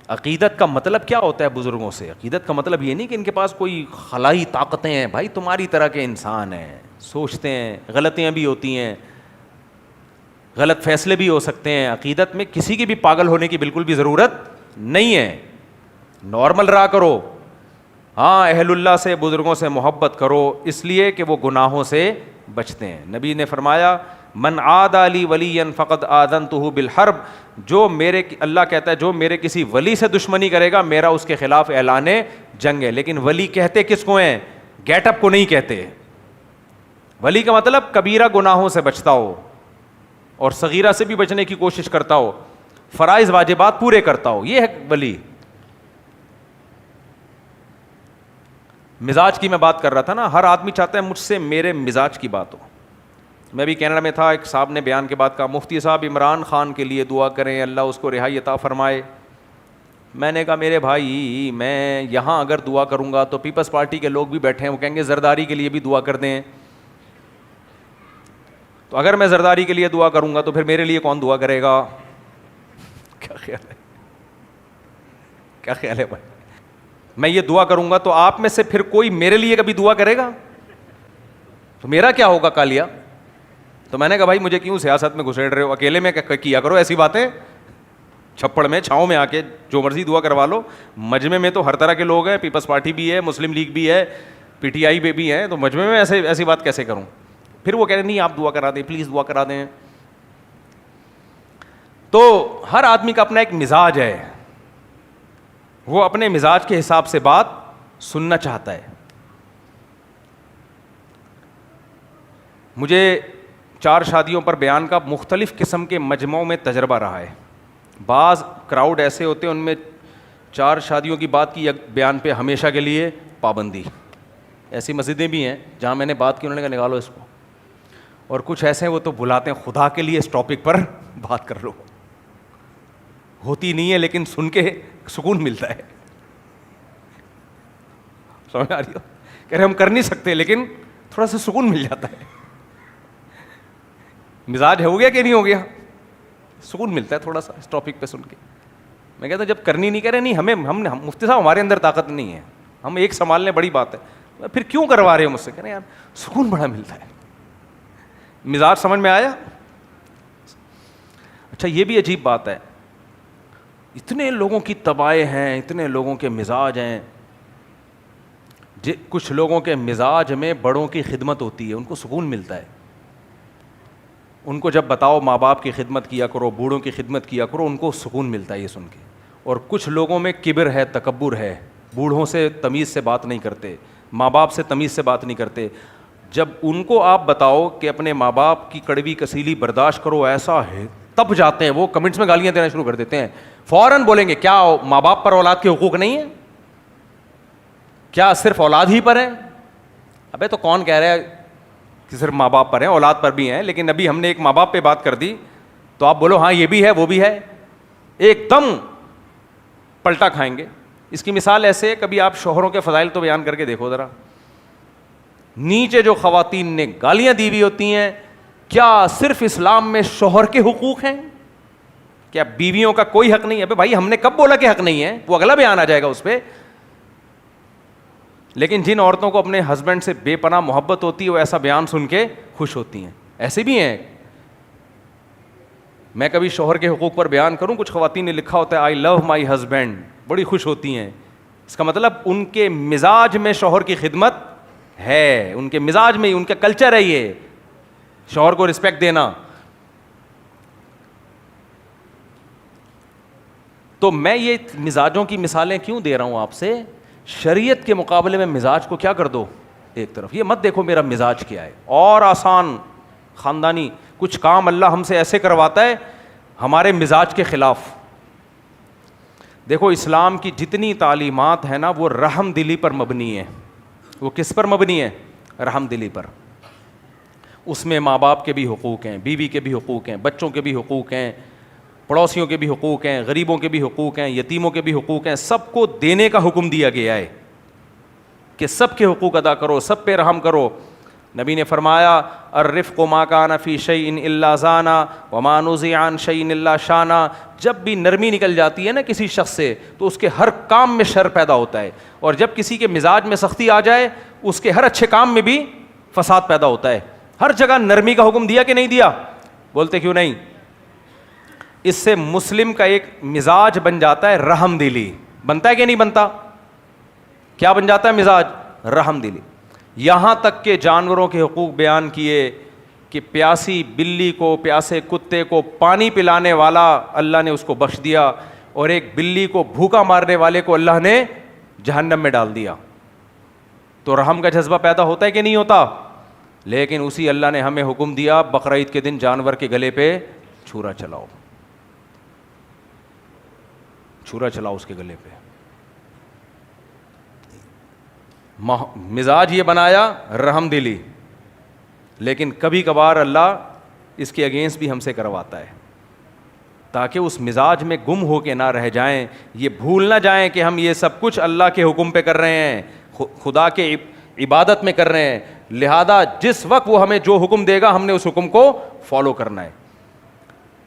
عقیدت کا مطلب کیا ہوتا ہے بزرگوں سے؟ عقیدت کا مطلب یہ نہیں کہ ان کے پاس کوئی خلائی طاقتیں ہیں, بھائی تمہاری طرح کے انسان ہیں, سوچتے ہیں, غلطیاں بھی ہوتی ہیں, غلط فیصلے بھی ہو سکتے ہیں. عقیدت میں کسی کی بھی پاگل ہونے کی بالکل بھی ضرورت نہیں ہے, نارمل رہا کرو. ہاں اہل اللہ سے, بزرگوں سے محبت کرو, اس لیے کہ وہ گناہوں سے بچتے ہیں. نبی نے فرمایا من عادى لي وليا فقد آذنته بالحرب, جو میرے, اللہ کہتا ہے جو میرے کسی ولی سے دشمنی کرے گا میرا اس کے خلاف اعلان جنگ ہے. لیکن ولی کہتے کس کو ہیں؟ گیٹ اپ کو نہیں کہتے. ولی کا مطلب کبیرہ گناہوں سے بچتا ہو اور صغیرہ سے بھی بچنے کی کوشش کرتا ہو, فرائض واجبات پورے کرتا ہو, یہ ہے ولی. مزاج کی میں بات کر رہا تھا نا, ہر آدمی چاہتا ہے مجھ سے میرے مزاج کی بات ہو. میں بھی کینیڈا میں تھا, ایک صاحب نے بیان کے بعد کہا مفتی صاحب عمران خان کے لیے دعا کریں, اللہ اس کو رہائی عطا فرمائے. میں نے کہا میرے بھائی میں یہاں اگر دعا کروں گا تو پیپلز پارٹی کے لوگ بھی بیٹھے ہیں, وہ کہیں گے زرداری کے لیے بھی دعا کر دیں. تو اگر میں زرداری کے لیے دعا کروں گا تو پھر میرے لیے کون دعا کرے گا؟ کیا خیال ہے, کیا خیال ہے بھائی؟ میں یہ دعا کروں گا تو آپ میں سے پھر کوئی میرے لیے کبھی دعا کرے گا تو میرا کیا ہوگا کالیا؟ تو میں نے کہا بھائی مجھے کیوں سیاست میں گھسیڑ رہے ہو, اکیلے میں کیا کرو ایسی باتیں, چھپڑ میں چھاؤں میں آ کے جو مرضی دعا کروا لو. مجمع میں تو ہر طرح کے لوگ ہیں, پیپلز پارٹی بھی ہے, مسلم لیگ بھی ہے, پی ٹی آئی بھی ہیں, تو مجمع میں ایسی بات کیسے کروں؟ پھر وہ کہہ رہے نہیں آپ دعا کرا دیں, پلیز دعا کرا دیں. تو ہر آدمی کا اپنا ایک مزاج ہے, وہ اپنے مزاج کے حساب سے بات سننا چاہتا ہے. مجھے 4 شادیوں پر بیان کا مختلف قسم کے مجمعوں میں تجربہ رہا ہے. بعض کراؤڈ ایسے ہوتے ہیں ان میں 4 شادیوں کی بات کی بیان پہ ہمیشہ کے لیے پابندی. ایسی مسجدیں بھی ہیں جہاں میں نے بات کی, انہوں نے کہا نکالو اس کو. اور کچھ ایسے ہیں وہ تو بلاتے ہیں خدا کے لیے اس ٹاپک پر بات کر لو. ہوتی نہیں ہے لیکن سن کے سکون ملتا ہے. سمجھ آ رہی ہو؟ کہہ رہے ہم کر نہیں سکتے لیکن تھوڑا سا سکون مل جاتا ہے. مزاج ہو گیا کہ نہیں ہو گیا؟ سکون ملتا ہے تھوڑا سا اس ٹاپک پہ سن کے. میں کہتا ہوں جب کرنی نہیں کرے, نہیں ہم مفتی صاحب ہمارے اندر طاقت نہیں ہے, ہم ایک سنبھالنے بڑی بات ہے, پھر کیوں کروا رہے ہو مجھ سے؟ کہہ رہے یار سکون بڑا ملتا ہے. مزاج سمجھ میں آیا؟ اچھا یہ بھی عجیب بات ہے, اتنے لوگوں کی طبائع ہیں, اتنے لوگوں کے مزاج ہیں. کچھ لوگوں کے مزاج میں بڑوں کی خدمت ہوتی ہے, ان کو سکون ملتا ہے. ان کو جب بتاؤ ماں باپ کی خدمت کیا کرو, بوڑھوں کی خدمت کیا کرو, ان کو سکون ملتا ہے یہ سن کے. اور کچھ لوگوں میں کبر ہے, تکبر ہے, بوڑھوں سے تمیز سے بات نہیں کرتے, ماں باپ سے تمیز سے بات نہیں کرتے, جب ان کو آپ بتاؤ کہ اپنے ماں باپ کی کڑوی کسیلی برداشت کرو ایسا ہے, تب جاتے ہیں وہ کمنٹس میں گالیاں دینا شروع کر دیتے ہیں, فوراً بولیں گے کیا ماں باپ پر اولاد کے حقوق نہیں ہے, کیا صرف اولاد ہی پر ہے؟ ابے تو کون کہہ رہا ہے کہ صرف ماں باپ پر ہیں, اولاد پر بھی ہیں, لیکن ابھی ہم نے ایک ماں باپ پہ بات کر دی تو آپ بولو ہاں یہ بھی ہے وہ بھی ہے, ایک دم پلٹا کھائیں گے. اس کی مثال ایسے ہے, کبھی آپ شوہروں کے فضائل تو بیان کر کے دیکھو ذرا, نیچے جو خواتین نے گالیاں دی ہوئی ہوتی ہیں, کیا صرف اسلام میں شوہر کے حقوق ہیں؟ کیا بیویوں کا کوئی حق نہیں ہے؟ بھائی ہم نے کب بولا کہ حق نہیں ہے؟ وہ اگلا بیان آ جائے گا اس پہ. لیکن جن عورتوں کو اپنے ہسبینڈ سے بے پناہ محبت ہوتی ہے وہ ایسا بیان سن کے خوش ہوتی ہیں. ایسے بھی ہیں, میں کبھی شوہر کے حقوق پر بیان کروں, کچھ خواتین نے لکھا ہوتا ہے آئی لو مائی ہسبینڈ, بڑی خوش ہوتی ہیں. اس کا مطلب ان کے مزاج میں شوہر کی خدمت ہے, ان کے مزاج میں, ان کا کلچر ہے یہ شوہر کو رسپیکٹ دینا. تو میں یہ مزاجوں کی مثالیں کیوں دے رہا ہوں آپ سے؟ شریعت کے مقابلے میں مزاج کو کیا کر دو ایک طرف, یہ مت دیکھو میرا مزاج کیا ہے. اور آسان خاندانی کچھ کام اللہ ہم سے ایسے کرواتا ہے ہمارے مزاج کے خلاف. دیکھو اسلام کی جتنی تعلیمات ہیں نا وہ رحم دلی پر مبنی ہے. وہ کس پر مبنی ہے؟ رحم دلی پر. اس میں ماں باپ کے بھی حقوق ہیں, بیوی کے بھی حقوق ہیں, بچوں کے بھی حقوق ہیں, پڑوسیوں کے بھی حقوق ہیں, غریبوں کے بھی حقوق ہیں, یتیموں کے بھی حقوق ہیں. سب کو دینے کا حکم دیا گیا ہے کہ سب کے حقوق ادا کرو, سب پہ رحم کرو. نبی نے فرمایا الرفق ما کان فی شیء الا زانا وما نزع عن شیء الا شانا. جب بھی نرمی نکل جاتی ہے نا کسی شخص سے تو اس کے ہر کام میں شر پیدا ہوتا ہے, اور جب کسی کے مزاج میں سختی آ جائے اس کے ہر اچھے کام میں بھی فساد پیدا ہوتا ہے. ہر جگہ نرمی کا حکم دیا کہ نہیں دیا؟ بولتے کیوں نہیں؟ اس سے مسلم کا ایک مزاج بن جاتا ہے رحم دلی. بنتا ہے کہ نہیں بنتا؟ کیا بن جاتا ہے مزاج؟ رحم دلی. یہاں تک کہ جانوروں کے حقوق بیان کیے کہ پیاسی بلی کو, پیاسے کتے کو پانی پلانے والا اللہ نے اس کو بخش دیا, اور ایک بلی کو بھوکا مارنے والے کو اللہ نے جہنم میں ڈال دیا. تو رحم کا جذبہ پیدا ہوتا ہے کہ نہیں ہوتا؟ لیکن اسی اللہ نے ہمیں حکم دیا بقرعید کے دن جانور کے گلے پہ چھرا چلاؤ, چھرا چلاؤ اس کے گلے پہ. مزاج یہ بنایا رحم دلی, لیکن کبھی کبھار اللہ اس کے اگینسٹ بھی ہم سے کرواتا ہے تاکہ اس مزاج میں گم ہو کے نہ رہ جائیں, یہ بھول نہ جائیں کہ ہم یہ سب کچھ اللہ کے حکم پہ کر رہے ہیں, خدا کے عبادت میں کر رہے ہیں. لہذا جس وقت وہ ہمیں جو حکم دے گا ہم نے اس حکم کو فالو کرنا ہے.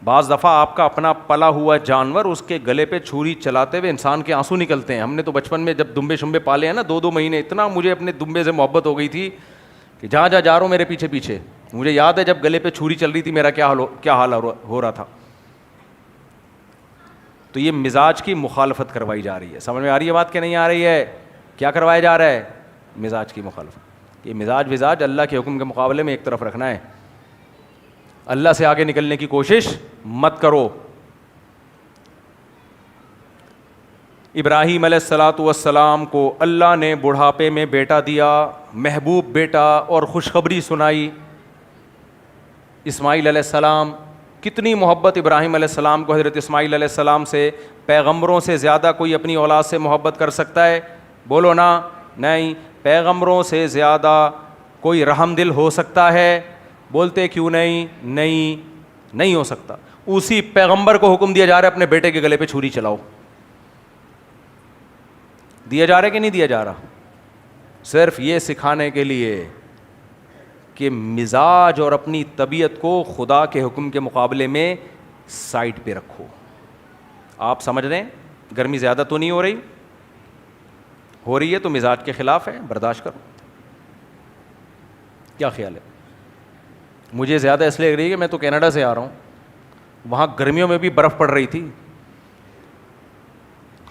بعض دفعہ آپ کا اپنا پلا ہوا جانور, اس کے گلے پہ چھری چلاتے ہوئے انسان کے آنسو نکلتے ہیں. ہم نے تو بچپن میں جب دمبے شمبے پالے ہیں نا 2-2 مہینے, اتنا مجھے اپنے دمبے سے محبت ہو گئی تھی کہ جہاں جہاں جا رہا ہوں میرے پیچھے پیچھے. مجھے یاد ہے جب گلے پہ چھری چل رہی تھی میرا کیا حال ہو رہا تھا. تو یہ مزاج کی مخالفت کروائی جا رہی ہے. سمجھ میں آ رہی ہے بات کہ نہیں آ رہی ہے؟ کیا کروایا جا رہا ہے؟ مزاج کی مخالفت. یہ مزاج اللہ کے حکم کے مقابلے میں ایک طرف رکھنا ہے. اللہ سے آگے نکلنے کی کوشش مت کرو. ابراہیم علیہ الصلاۃ والسلام کو اللہ نے بڑھاپے میں بیٹا دیا, محبوب بیٹا, اور خوشخبری سنائی. اسماعیل علیہ السلام, کتنی محبت ابراہیم علیہ السلام کو حضرت اسماعیل علیہ السلام سے. پیغمبروں سے زیادہ کوئی اپنی اولاد سے محبت کر سکتا ہے؟ بولو نا. نہیں. پیغمبروں سے زیادہ کوئی رحم دل ہو سکتا ہے؟ بولتے کیوں نہیں؟ نہیں ہو سکتا. اسی پیغمبر کو حکم دیا جا رہا ہے اپنے بیٹے کے گلے پہ چھری چلاؤ. دیا جا رہا ہے کہ نہیں دیا جا رہا؟ صرف یہ سکھانے کے لیے کہ مزاج اور اپنی طبیعت کو خدا کے حکم کے مقابلے میں سائڈ پہ رکھو. آپ سمجھ رہے ہیں گرمی زیادہ تو نہیں ہو رہی ہے تو مزاج کے خلاف ہے, برداشت کرو. کیا خیال ہے؟ مجھے زیادہ اس لیے لگ رہی ہے کہ میں تو کینیڈا سے آ رہا ہوں, وہاں گرمیوں میں بھی برف پڑ رہی تھی.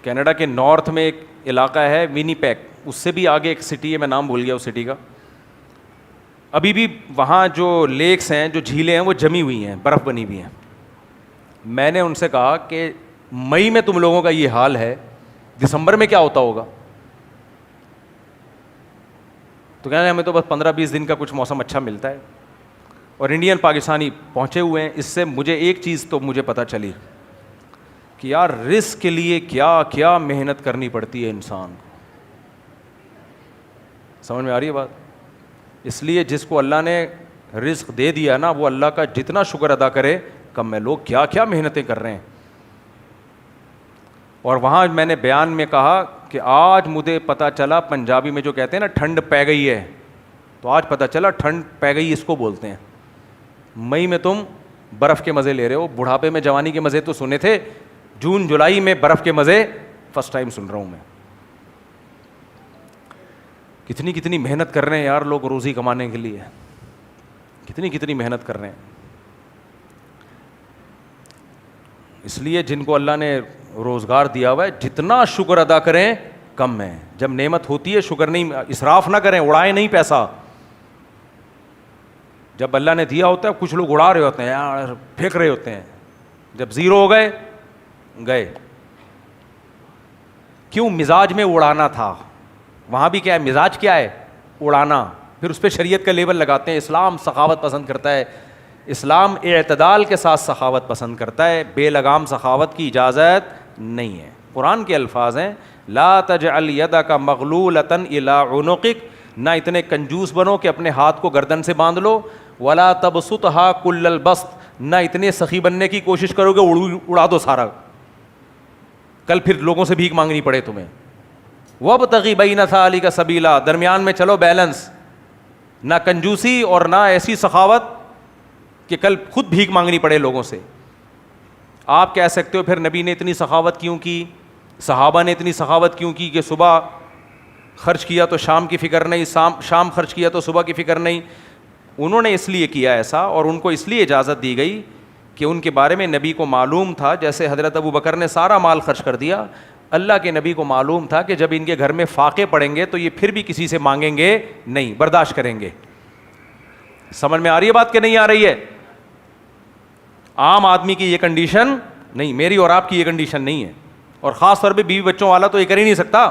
کینیڈا کے نارتھ میں ایک علاقہ ہے ونی پیک, اس سے بھی آگے ایک سٹی ہے, میں نام بھول گیا اس سٹی کا. ابھی بھی وہاں جو لیکس ہیں, جو جھیلیں ہیں وہ جمی ہوئی ہیں, برف بنی ہوئی ہیں. میں نے ان سے کہا کہ مئی میں تم لوگوں کا یہ حال ہے, دسمبر میں کیا ہوتا ہوگا؟ تو کہنا ہمیں تو بس 15-20 دن کا کچھ موسم اچھا ملتا ہے. اور انڈین پاکستانی پہنچے ہوئے ہیں. اس سے مجھے ایک چیز تو مجھے پتہ چلی کہ یار رزق کے لیے کیا کیا محنت کرنی پڑتی ہے انسان کو. سمجھ میں آ رہی ہے بات؟ اس لیے جس کو اللہ نے رزق دے دیا نا, وہ اللہ کا جتنا شکر ادا کرے کم ہے. لوگ کیا کیا محنتیں کر رہے ہیں. اور وہاں میں نے بیان میں کہا کہ آج مجھے پتہ چلا, پنجابی میں جو کہتے ہیں نا ٹھنڈ پہ گئی ہے, تو آج پتہ چلا ٹھنڈ پہ گئی اس کو بولتے ہیں. مئی میں تم برف کے مزے لے رہے ہو, بڑھاپے میں جوانی کے مزے تو سنے تھے, جون جولائی میں برف کے مزے فرسٹ ٹائم سن رہا ہوں میں. کتنی کتنی محنت کر رہے ہیں یار لوگ روزی کمانے کے لیے, کتنی کتنی محنت کر رہے ہیں. اس لیے جن کو اللہ نے روزگار دیا ہوا ہے جتنا شکر ادا کریں کم ہے. جب نعمت ہوتی ہے شکر نہیں, اسراف نہ کریں, اڑائیں نہیں پیسہ. جب اللہ نے دیا ہوتا ہے کچھ لوگ اڑا رہے ہوتے ہیں یار, پھینک رہے ہوتے ہیں. جب زیرو ہو گئے گئے. کیوں؟ مزاج میں اڑانا تھا. وہاں بھی کیا ہے, مزاج کیا ہے؟ اڑانا. پھر اس پہ شریعت کا لیبل لگاتے ہیں. اسلام سخاوت پسند کرتا ہے, اسلام اعتدال کے ساتھ سخاوت پسند کرتا ہے, بے لگام سخاوت کی اجازت نہیں ہے. قرآن کے الفاظ ہیں لا تجعل یدک مغلولۃ الی عنقک, نہ اتنے کنجوس بنو کہ اپنے ہاتھ کو گردن سے باندھ لو, ولا تبسطھا کل البسط, نہ اتنے سخی بننے کی کوشش کرو کہ اڑا دو سارا, کل پھر لوگوں سے بھیک مانگنی پڑے تمہیں. وابتغی بین ذلک سبیلا, درمیان میں چلو بیلنس, نہ کنجوسی اور نہ ایسی سخاوت کہ کل خود بھیک مانگنی پڑے لوگوں سے. آپ کہہ سکتے ہو پھر نبی نے اتنی سخاوت کیوں کی, صحابہ نے اتنی سخاوت کیوں کی کہ صبح خرچ کیا تو شام کی فکر نہیں, شام خرچ کیا تو صبح کی فکر نہیں. انہوں نے اس لیے کیا ایسا, اور ان کو اس لیے اجازت دی گئی کہ ان کے بارے میں نبی کو معلوم تھا. جیسے حضرت ابو بکر نے سارا مال خرچ کر دیا, اللہ کے نبی کو معلوم تھا کہ جب ان کے گھر میں فاقے پڑیں گے تو یہ پھر بھی کسی سے مانگیں گے نہیں, برداشت کریں گے. سمجھ میں آ رہی ہے بات کہ نہیں آ رہی ہے؟ عام آدمی کی یہ کنڈیشن نہیں, میری اور آپ کی یہ کنڈیشن نہیں ہے. اور خاص طور پہ بیوی بچوں والا تو یہ کر ہی نہیں سکتا.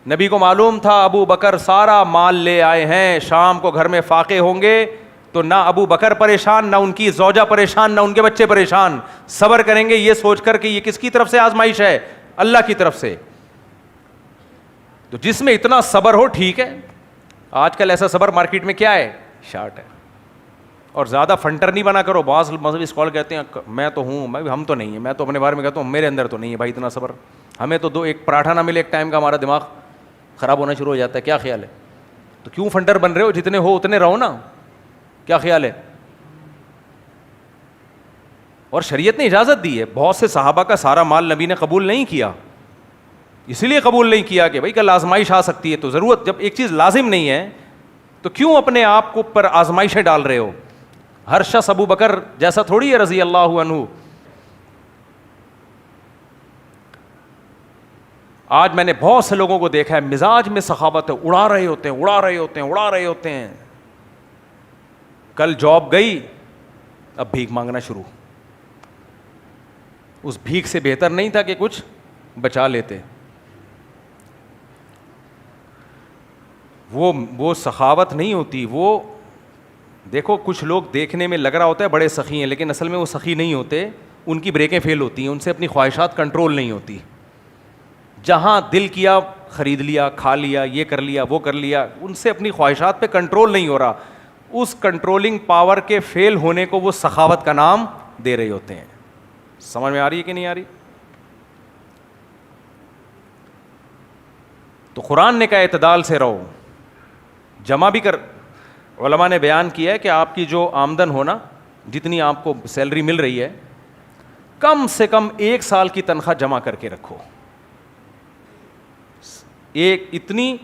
نبی کو معلوم تھا ابو بکر سارا مال لے آئے ہیں, شام کو گھر میں فاقے ہوں گے تو نہ ابو بکر پریشان, نہ ان کی زوجہ پریشان, نہ ان کے بچے پریشان. صبر کریں گے یہ سوچ کر کہ یہ کس کی طرف سے آزمائش ہے, اللہ کی طرف سے. تو جس میں اتنا صبر ہو ٹھیک ہے. آج کل ایسا صبر مارکیٹ میں کیا ہے, شارٹ ہے. اور زیادہ فنٹر نہیں بنا کرو. بعض مذہبی اسکالر کہتے ہیں میں تو ہوں, ہم تو نہیں ہیں. میں تو اپنے بارے میں کہتا ہوں میرے اندر تو نہیں ہے بھائی اتنا صبر. ہمیں تو ایک پراٹھا نہ ملے ایک ٹائم کا ہمارا دماغ خراب ہونا شروع ہو جاتا ہے. کیا خیال ہے؟ تو کیوں فنٹر بن رہے ہو؟ جتنے ہو اتنے رہو نا. کیا خیال ہے؟ اور شریعت نے اجازت دی ہے. بہت سے صحابہ کا سارا مال نبی نے قبول نہیں کیا, اسی لیے قبول نہیں کیا کہ بھائی کل آزمائش آ سکتی ہے. تو ضرورت, جب ایک چیز لازم نہیں ہے تو کیوں اپنے آپ کو پر آزمائشیں ڈال رہے ہو؟ ہر شخص ابو بکر جیسا تھوڑی ہے رضی اللہ عنہ. آج میں نے بہت سے لوگوں کو دیکھا ہے مزاج میں سخاوت ہے, اڑا رہے ہوتے ہیں, اڑا رہے ہوتے ہیں, اڑا رہے ہوتے ہیں. کل جاب گئی, اب بھیک مانگنا شروع. اس بھیک سے بہتر نہیں تھا کہ کچھ بچا لیتے. وہ سخاوت نہیں ہوتی. وہ دیکھو کچھ لوگ دیکھنے میں لگ رہا ہوتا ہے بڑے سخی ہیں, لیکن اصل میں وہ سخی نہیں ہوتے. ان کی بریکیں فیل ہوتی ہیں, ان سے اپنی خواہشات کنٹرول نہیں ہوتی. جہاں دل کیا خرید لیا, کھا لیا, یہ کر لیا, وہ کر لیا. ان سے اپنی خواہشات پہ کنٹرول نہیں ہو رہا. اس کنٹرولنگ پاور کے فیل ہونے کو وہ سخاوت کا نام دے رہے ہوتے ہیں. سمجھ میں آ رہی ہے کہ نہیں آ رہی؟ تو قرآن نے کہا اعتدال سے رہو, جمع بھی کر. علماء نے بیان کیا ہے کہ آپ کی جو آمدن ہونا, جتنی آپ کو سیلری مل رہی ہے, کم سے کم 1 سال کی تنخواہ جمع کر کے رکھو. ایک اتنی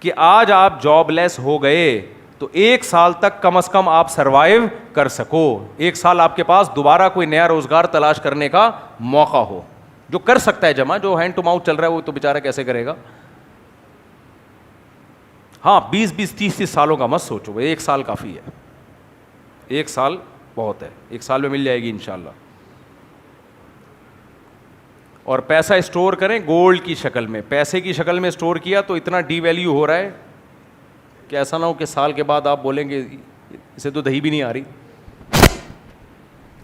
کہ آج آپ جاب لیس ہو گئے تو 1 سال تک کم از کم آپ سروائیو کر سکو. 1 سال آپ کے پاس دوبارہ کوئی نیا روزگار تلاش کرنے کا موقع ہو. جو کر سکتا ہے جمع, جو ہینڈ ٹو ماؤتھ چل رہا ہے وہ تو بیچارہ کیسے کرے گا. ہاں 20-20, 30-30 سالوں کا مت سوچو, 1 سال کافی ہے. 1 سال بہت ہے, 1 سال میں مل جائے گی انشاءاللہ. اور پیسہ اسٹور کریں گولڈ کی شکل میں. پیسے کی شکل میں اسٹور کیا تو اتنا ڈی ویلیو ہو رہا ہے کہ ایسا نہ ہو کہ سال کے بعد آپ بولیں گے اسے تو دہی بھی نہیں آ رہی.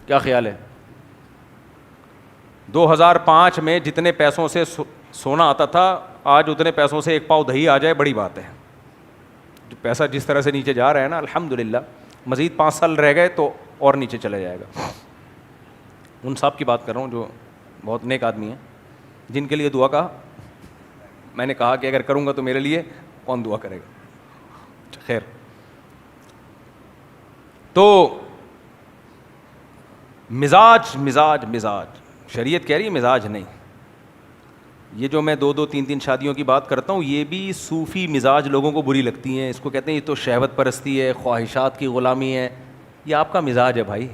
کیا خیال ہے؟ 2005 میں جتنے پیسوں سے سونا آتا تھا آج اتنے پیسوں سے ایک پاؤ دہی آ جائے بڑی بات ہے. جو پیسہ جس طرح سے نیچے جا رہا ہے نا, الحمدللہ مزید 5 سال رہ گئے تو اور نیچے چلا جائے گا. ان صاحب کی بات کر رہا ہوں جو بہت نیک آدمی ہیں, جن کے لیے دعا کا میں نے کہا کہ اگر کروں گا تو میرے لیے کون دعا کرے گا. خیر, تو مزاج مزاج مزاج, شریعت کہہ رہی ہے مزاج نہیں. یہ جو میں 2 3 شادیوں کی بات کرتا ہوں یہ بھی صوفی مزاج لوگوں کو بری لگتی ہیں. اس کو کہتے ہیں یہ تو شہوت پرستی ہے, خواہشات کی غلامی ہے. یہ آپ کا مزاج ہے بھائی,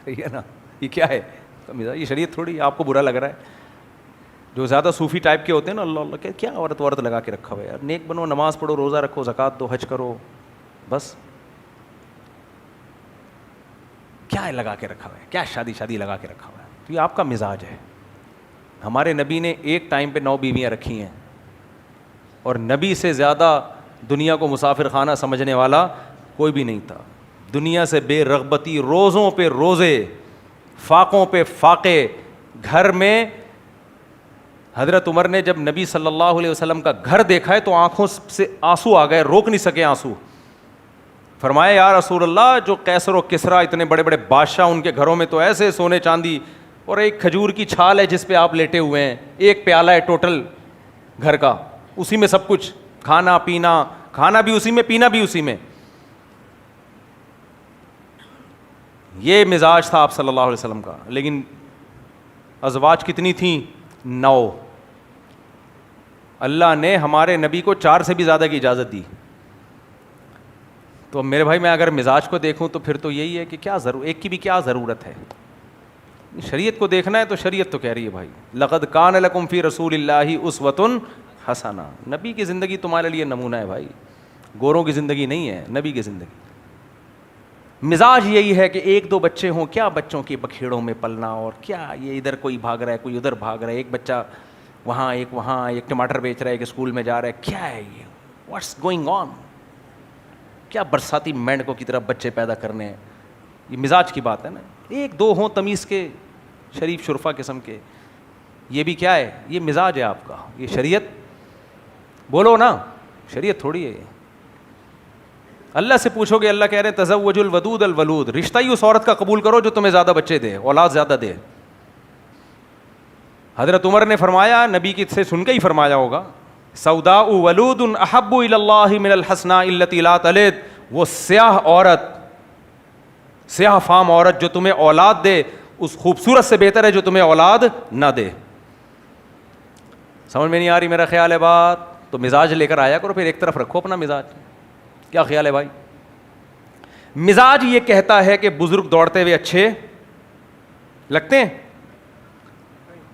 صحیح ہے نا. یہ کیا ہے مزاج, یہ شریعت تھوڑی. آپ کو برا لگ رہا ہے. جو زیادہ صوفی ٹائپ کے ہوتے ہیں نا, اللہ اللہ کیا عورت لگا کے رکھا ہوا ہے یار. نیک بنو, نماز پڑھو, روزہ رکھو, زکوٰۃ دو, حج کرو, بس. کیا ہے لگا کے رکھا ہوا ہے, کیا شادی لگا کے رکھا ہوا ہے. تو یہ آپ کا مزاج ہے. ہمارے نبی نے ایک ٹائم پہ 9 بیویاں رکھی ہیں, اور نبی سے زیادہ دنیا کو مسافر خانہ سمجھنے والا کوئی بھی نہیں تھا. دنیا سے بے رغبتی, روزوں پہ روزے, فاقوں پہ فاقے. گھر میں حضرت عمر نے جب نبی صلی اللہ علیہ وسلم کا گھر دیکھا ہے تو آنکھوں سے آنسو آ گئے, روک نہیں سکے آنسو. فرمایا یا رسول اللہ, جو قیصر و کسریٰ اتنے بڑے بڑے بادشاہ, ان کے گھروں میں تو ایسے سونے چاندی, اور ایک کھجور کی چھال ہے جس پہ آپ لیٹے ہوئے ہیں, ایک پیالہ ہے ٹوٹل گھر کا, اسی میں سب کچھ, کھانا پینا, کھانا بھی اسی میں, پینا بھی اسی میں. یہ مزاج تھا آپ صلی اللہ علیہ وسلم کا. لیکن ازواج کتنی تھیں؟ 9. اللہ نے ہمارے نبی کو 4 سے بھی زیادہ کی اجازت دی. تو میرے بھائی میں اگر مزاج کو دیکھوں تو پھر تو یہی ہے کہ کیا ایک کی بھی کیا ضرورت ہے. شریعت کو دیکھنا ہے تو شریعت تو کہہ رہی ہے بھائی لقد کان لکم فی رسول اللہ اسوۃ حسنہ. نبی کی زندگی تمہارے لیے نمونہ ہے بھائی, گوروں کی زندگی نہیں ہے, نبی کی زندگی. مزاج یہی ہے کہ 1 2 بچے ہوں, کیا بچوں کی بکھیڑوں میں پلنا, اور کیا یہ ادھر کوئی بھاگ رہا ہے, کوئی ادھر بھاگ رہا ہے, ایک بچہ وہاں, ایک وہاں, ایک ٹماٹر بیچ رہا ہے, ایک اسکول میں جا رہا ہے. کیا ہے یہ, واٹس گوئنگ آن؟ کیا برساتی مینڈکوں کی طرح بچے پیدا کرنے ہیں. یہ مزاج کی بات ہے نا. 1 2 ہوں تمیز کے, شریف شرفا قسم کے, یہ بھی کیا ہے, یہ مزاج ہے آپ کا. یہ شریعت بولو نا, شریعت تھوڑی ہے. اللہ سے پوچھو گے, اللہ کہہ رہے ہیں تزوج الودود الولود, رشتہ ہی اس عورت کا قبول کرو جو تمہیں زیادہ بچے دے, اولاد زیادہ دے. حضرت عمر نے فرمایا, نبی کی سے سن کے ہی فرمایا ہوگا, سوداء ولود احب الی اللہ من الحسناء التی لا تلد. وہ سیاہ عورت, سیاہ فام عورت جو تمہیں اولاد دے اس خوبصورت سے بہتر ہے جو تمہیں اولاد نہ دے. سمجھ میں نہیں آ رہی میرا خیال ہے بات؟ تو مزاج لے کر آیا کرو, پھر ایک طرف رکھو اپنا مزاج. کیا خیال ہے بھائی؟ مزاج یہ کہتا ہے کہ بزرگ دوڑتے ہوئے اچھے لگتے ہیں.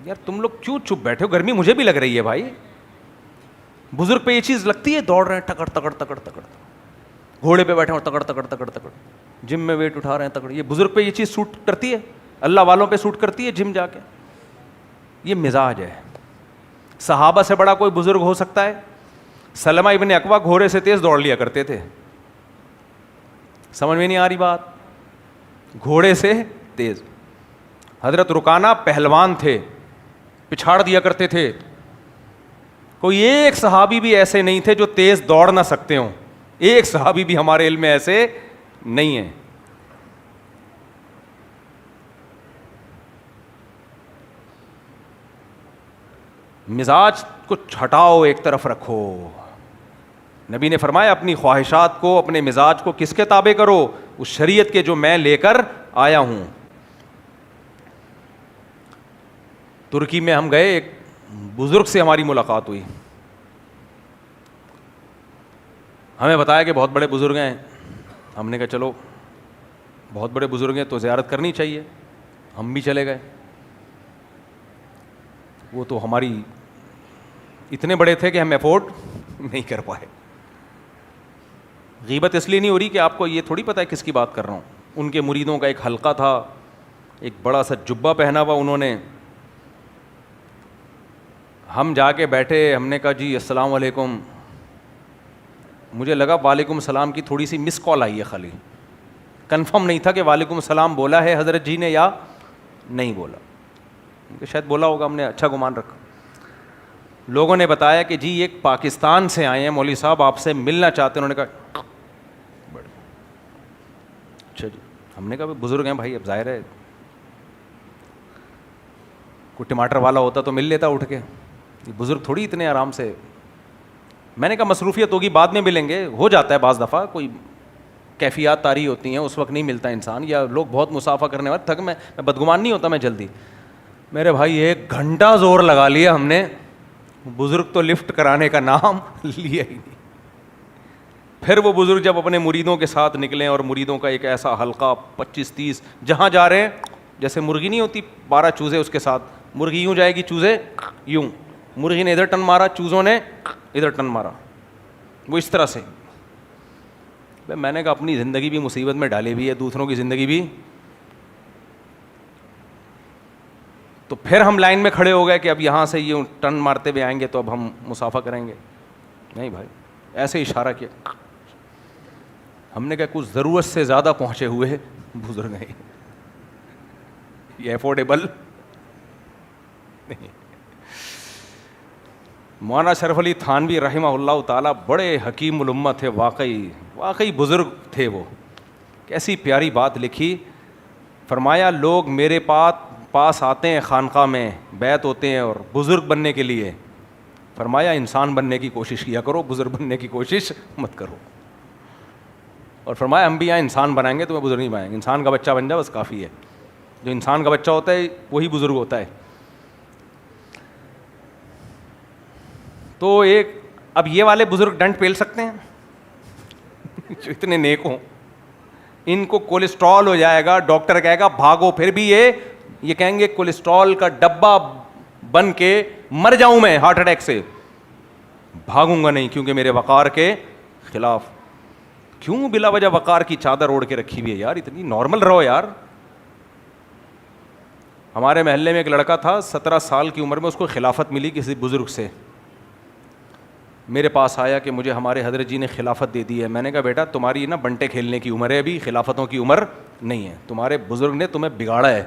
یار تم لوگ کیوں چپ بیٹھے ہو, گرمی مجھے بھی لگ رہی ہے بھائی. بزرگ پہ یہ چیز لگتی ہے, دوڑ رہے ہیں ٹکڑ ٹکڑ ٹکڑ ٹکڑ, گھوڑے پہ بیٹھے ہوں ٹکڑ ٹکڑ ٹکڑ ٹکڑ, جم میں ویٹ اٹھا رہے ہیں تکڑ. یہ بزرگ پہ یہ چیز سوٹ کرتی ہے؟ اللہ والوں پہ سوٹ کرتی ہے جم جا کے؟ یہ مزاج ہے. صحابہ سے بڑا کوئی بزرگ ہو سکتا ہے؟ سلمہ ابن اکوع گھوڑے سے تیز دوڑ لیا کرتے تھے. سمجھ میں نہیں آ رہی بات؟ گھوڑے سے تیز. حضرت رکانہ پہلوان تھے, پچھاڑ دیا کرتے تھے. کوئی ایک صحابی بھی ایسے نہیں تھے جو تیز دوڑ نہ سکتے ہوں. ایک صحابی بھی ہمارے علم میں ایسے نہیں ہیں. مزاج کو ہٹاؤ, ایک طرف رکھو. نبی نے فرمایا اپنی خواہشات کو, اپنے مزاج کو کس کے تابع کرو؟ اس شریعت کے جو میں لے کر آیا ہوں. ترکی میں ہم گئے, ایک بزرگ سے ہماری ملاقات ہوئی. ہمیں بتایا کہ بہت بڑے بزرگ ہیں. ہم نے کہا چلو بہت بڑے بزرگ ہیں تو زیارت کرنی چاہیے. ہم بھی چلے گئے. وہ تو ہماری اتنے بڑے تھے کہ ہم افورڈ نہیں کر پائے. غیبت اس لیے نہیں ہو رہی کہ آپ کو یہ تھوڑی پتہ ہے کس کی بات کر رہا ہوں. ان کے مریدوں کا ایک حلقہ تھا, ایک بڑا سا جبہ پہنا ہوا انہوں نے. ہم جا کے بیٹھے, ہم نے کہا جی السلام علیکم. مجھے لگا وعلیکم السلام کی تھوڑی سی مس کال آئی ہے خالی, کنفرم نہیں تھا کہ وعلیکم السلام بولا ہے حضرت جی نے یا نہیں بولا, شاید بولا ہوگا, ہم نے اچھا گمان رکھا. لوگوں نے بتایا کہ جی ایک پاکستان سے آئے ہیں مولوی صاحب, آپ سے ملنا چاہتے ہیں. انہوں نے کہا اچھا جی. ہم نے کہا بزرگ ہیں بھائی, اب ظاہر ہے کوئی ٹماٹر والا ہوتا تو مل لیتا اٹھ کے, بزرگ تھوڑی اتنے آرام سے. میں نے کہا مصروفیت ہوگی بعد میں ملیں گے, ہو جاتا ہے بعض دفعہ کوئی کیفیات طاری ہوتی ہیں, اس وقت نہیں ملتا انسان, یا لوگ بہت مسافہ کرنے والے تھک, میں بدگمان نہیں ہوتا میں جلدی. میرے بھائی 1 گھنٹہ زور لگا لیا ہم نے, بزرگ تو لفٹ کرانے کا نام لیا ہی نہیں. پھر وہ بزرگ جب اپنے مریدوں کے ساتھ نکلے, اور مریدوں کا ایک ایسا حلقہ 25-30 جہاں جا رہے ہیں, جیسے مرغی نہیں ہوتی 12 چوزے اس کے ساتھ, مرغی یوں جائے گی چوزے یوں, مرغی نے ادھر ٹن مارا چوزوں نے ادھر ٹن مارا, وہ اس طرح سے. میں نے کہا اپنی زندگی بھی مصیبت میں ڈالی ہوئی ہے, دوسروں کی زندگی بھی. تو پھر ہم لائن میں کھڑے ہو گئے کہ اب یہاں سے یہ ٹن مارتے ہوئے آئیں گے تو اب ہم مسافہ کریں گے. نہیں بھائی, ایسے اشارہ کیا. ہم نے کہا کچھ ضرورت سے زیادہ پہنچے ہوئے بزرگ ہیں, یہ افورڈیبل نہیں. مولانا شرف علی تھانوی رحمہ اللہ تعالیٰ بڑے حکیم الامہ تھے, واقعی بزرگ تھے. وہ کیسی پیاری بات لکھی, فرمایا لوگ میرے پاس آتے ہیں خانقاہ میں, بیعت ہوتے ہیں اور بزرگ بننے کے لیے, فرمایا انسان بننے کی کوشش کیا کرو, بزرگ بننے کی کوشش مت کرو. اور فرمایا ہم بھی یہاں انسان بنائیں گے, تمہیں بزرگ نہیں بنائیں گے, انسان کا بچہ بن جا بس کافی ہے. جو انسان کا بچہ ہوتا ہے وہی بزرگ ہوتا ہے. تو ایک اب یہ والے بزرگ ڈنٹ پیل سکتے ہیں جو اتنے نیک ہوں, ان کو کولیسٹرول ہو جائے گا, ڈاکٹر کہے گا بھاگو, پھر بھی یہ کہیں گے کولیسٹرول کا ڈبہ بن کے مر جاؤں میں ہارٹ اٹیک سے, بھاگوں گا نہیں کیونکہ میرے وقار کے خلاف. کیوں بلا وجہ وقار کی چادر اوڑھ کے رکھی ہوئی ہے یار, اتنی نارمل رہو یار. ہمارے محلے میں ایک لڑکا تھا 17 سال کی عمر میں, اس کو خلافت ملی کسی بزرگ سے. میرے پاس آیا کہ مجھے ہمارے حضرت جی نے خلافت دے دی ہے. میں نے کہا بیٹا تمہاری نا بنٹے کھیلنے کی عمر ہے, ابھی خلافتوں کی عمر نہیں ہے, تمہارے بزرگ نے تمہیں بگاڑا ہے.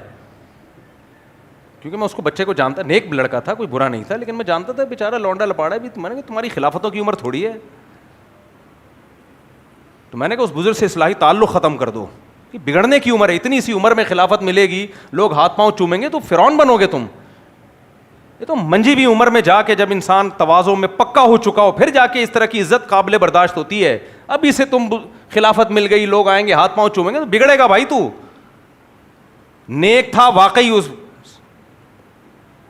کیونکہ میں اس کو بچے کو جانتا, نیک لڑکا تھا, کوئی برا نہیں تھا, لیکن میں جانتا تھا بیچارہ لونڈا لپاڑا ہے بھی. میں نے کہا تمہاری خلافتوں کی عمر تھوڑی ہے. تو میں نے کہا اس بزرگ سے اصلاحی تعلق ختم کر دو, کہ بگڑنے کی عمر ہے, اتنی سی عمر میں خلافت ملے گی, لوگ ہاتھ پاؤں چومیں گے تو فرعون بنو گے تم. یہ تو منجی بھی عمر میں جا کے جب انسان تواضع میں پکا ہو چکا ہو, پھر جا کے اس طرح کی عزت قابل برداشت ہوتی ہے. ابھی سے تم خلافت مل گئی, لوگ آئیں گے ہاتھ پاؤں چومیں گے تو بگڑے گا بھائی. تو نیک تھا واقعی,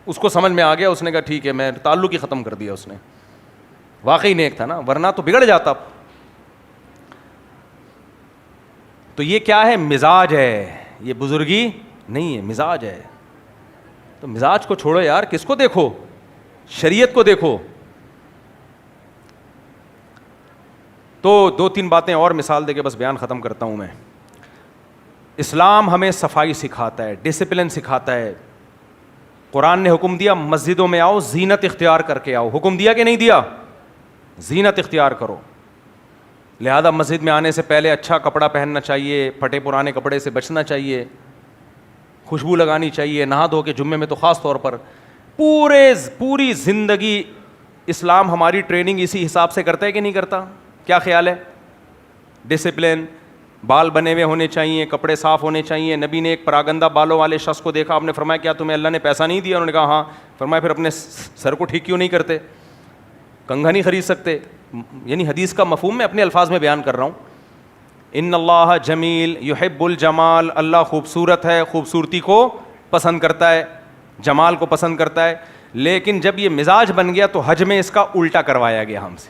اس کو سمجھ میں آ گیا, اس نے کہا ٹھیک ہے, میں تعلق ہی ختم کر دیا. اس نے واقعی نیک تھا نا, ورنہ تو بگڑ جاتا. تو یہ کیا ہے؟ مزاج ہے, یہ بزرگی نہیں ہے, مزاج ہے. تو مزاج کو چھوڑو یار, کس کو دیکھو, شریعت کو دیکھو. تو 2-3 باتیں اور مثال دے کے بس بیان ختم کرتا ہوں میں. اسلام ہمیں صفائی سکھاتا ہے, ڈسپلن سکھاتا ہے. قرآن نے حکم دیا مسجدوں میں آؤ, زینت اختیار کر کے آؤ. حکم دیا کہ نہیں دیا؟ زینت اختیار کرو. لہذا مسجد میں آنے سے پہلے اچھا کپڑا پہننا چاہیے, پھٹے پرانے کپڑے سے بچنا چاہیے, خوشبو لگانی چاہیے, نہا دھو کے جمعے میں تو خاص طور پر. پوری زندگی اسلام ہماری ٹریننگ اسی حساب سے کرتا ہے کہ نہیں کرتا؟ کیا خیال ہے؟ ڈسپلن, بال بنے ہوئے ہونے چاہیے, کپڑے صاف ہونے چاہیے. نبی نے ایک پراگندہ بالوں والے شخص کو دیکھا, آپ نے فرمایا کیا تمہیں اللہ نے پیسہ نہیں دیا؟ انہوں نے کہا ہاں. فرمایا پھر اپنے سر کو ٹھیک کیوں نہیں کرتے؟ کنگھا نہیں خرید سکتے؟ یعنی حدیث کا مفہوم میں اپنے الفاظ میں بیان کر رہا ہوں. ان اللہ جمیل یحب الجمال, اللہ خوبصورت ہے, خوبصورتی کو پسند کرتا ہے, جمال کو پسند کرتا ہے. لیکن جب یہ مزاج بن گیا تو حج میں اس کا الٹا کروایا گیا ہم سے.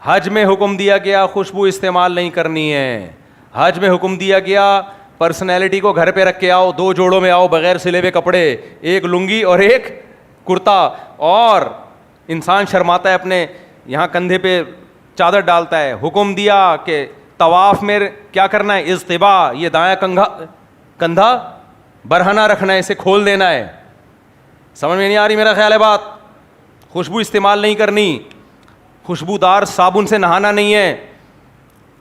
حج میں حکم دیا گیا خوشبو استعمال نہیں کرنی ہے. حج میں حکم دیا گیا پرسنالٹی کو گھر پہ رکھ کے آؤ, 2 جوڑوں میں آؤ بغیر سلے ہوئے کپڑے, ایک لنگی اور ایک کرتا. اور انسان شرماتا ہے, اپنے یہاں کندھے پہ چادر ڈالتا ہے. حکم دیا کہ طواف میں کیا کرنا ہے؟ اضطباء, یہ دایاں کندھا برہنہ رکھنا ہے, اسے کھول دینا ہے. سمجھ میں نہیں آ رہی میرا خیال ہے بات؟ خوشبو استعمال نہیں کرنی. خوشبودار صابن سے نہانا نہیں ہے.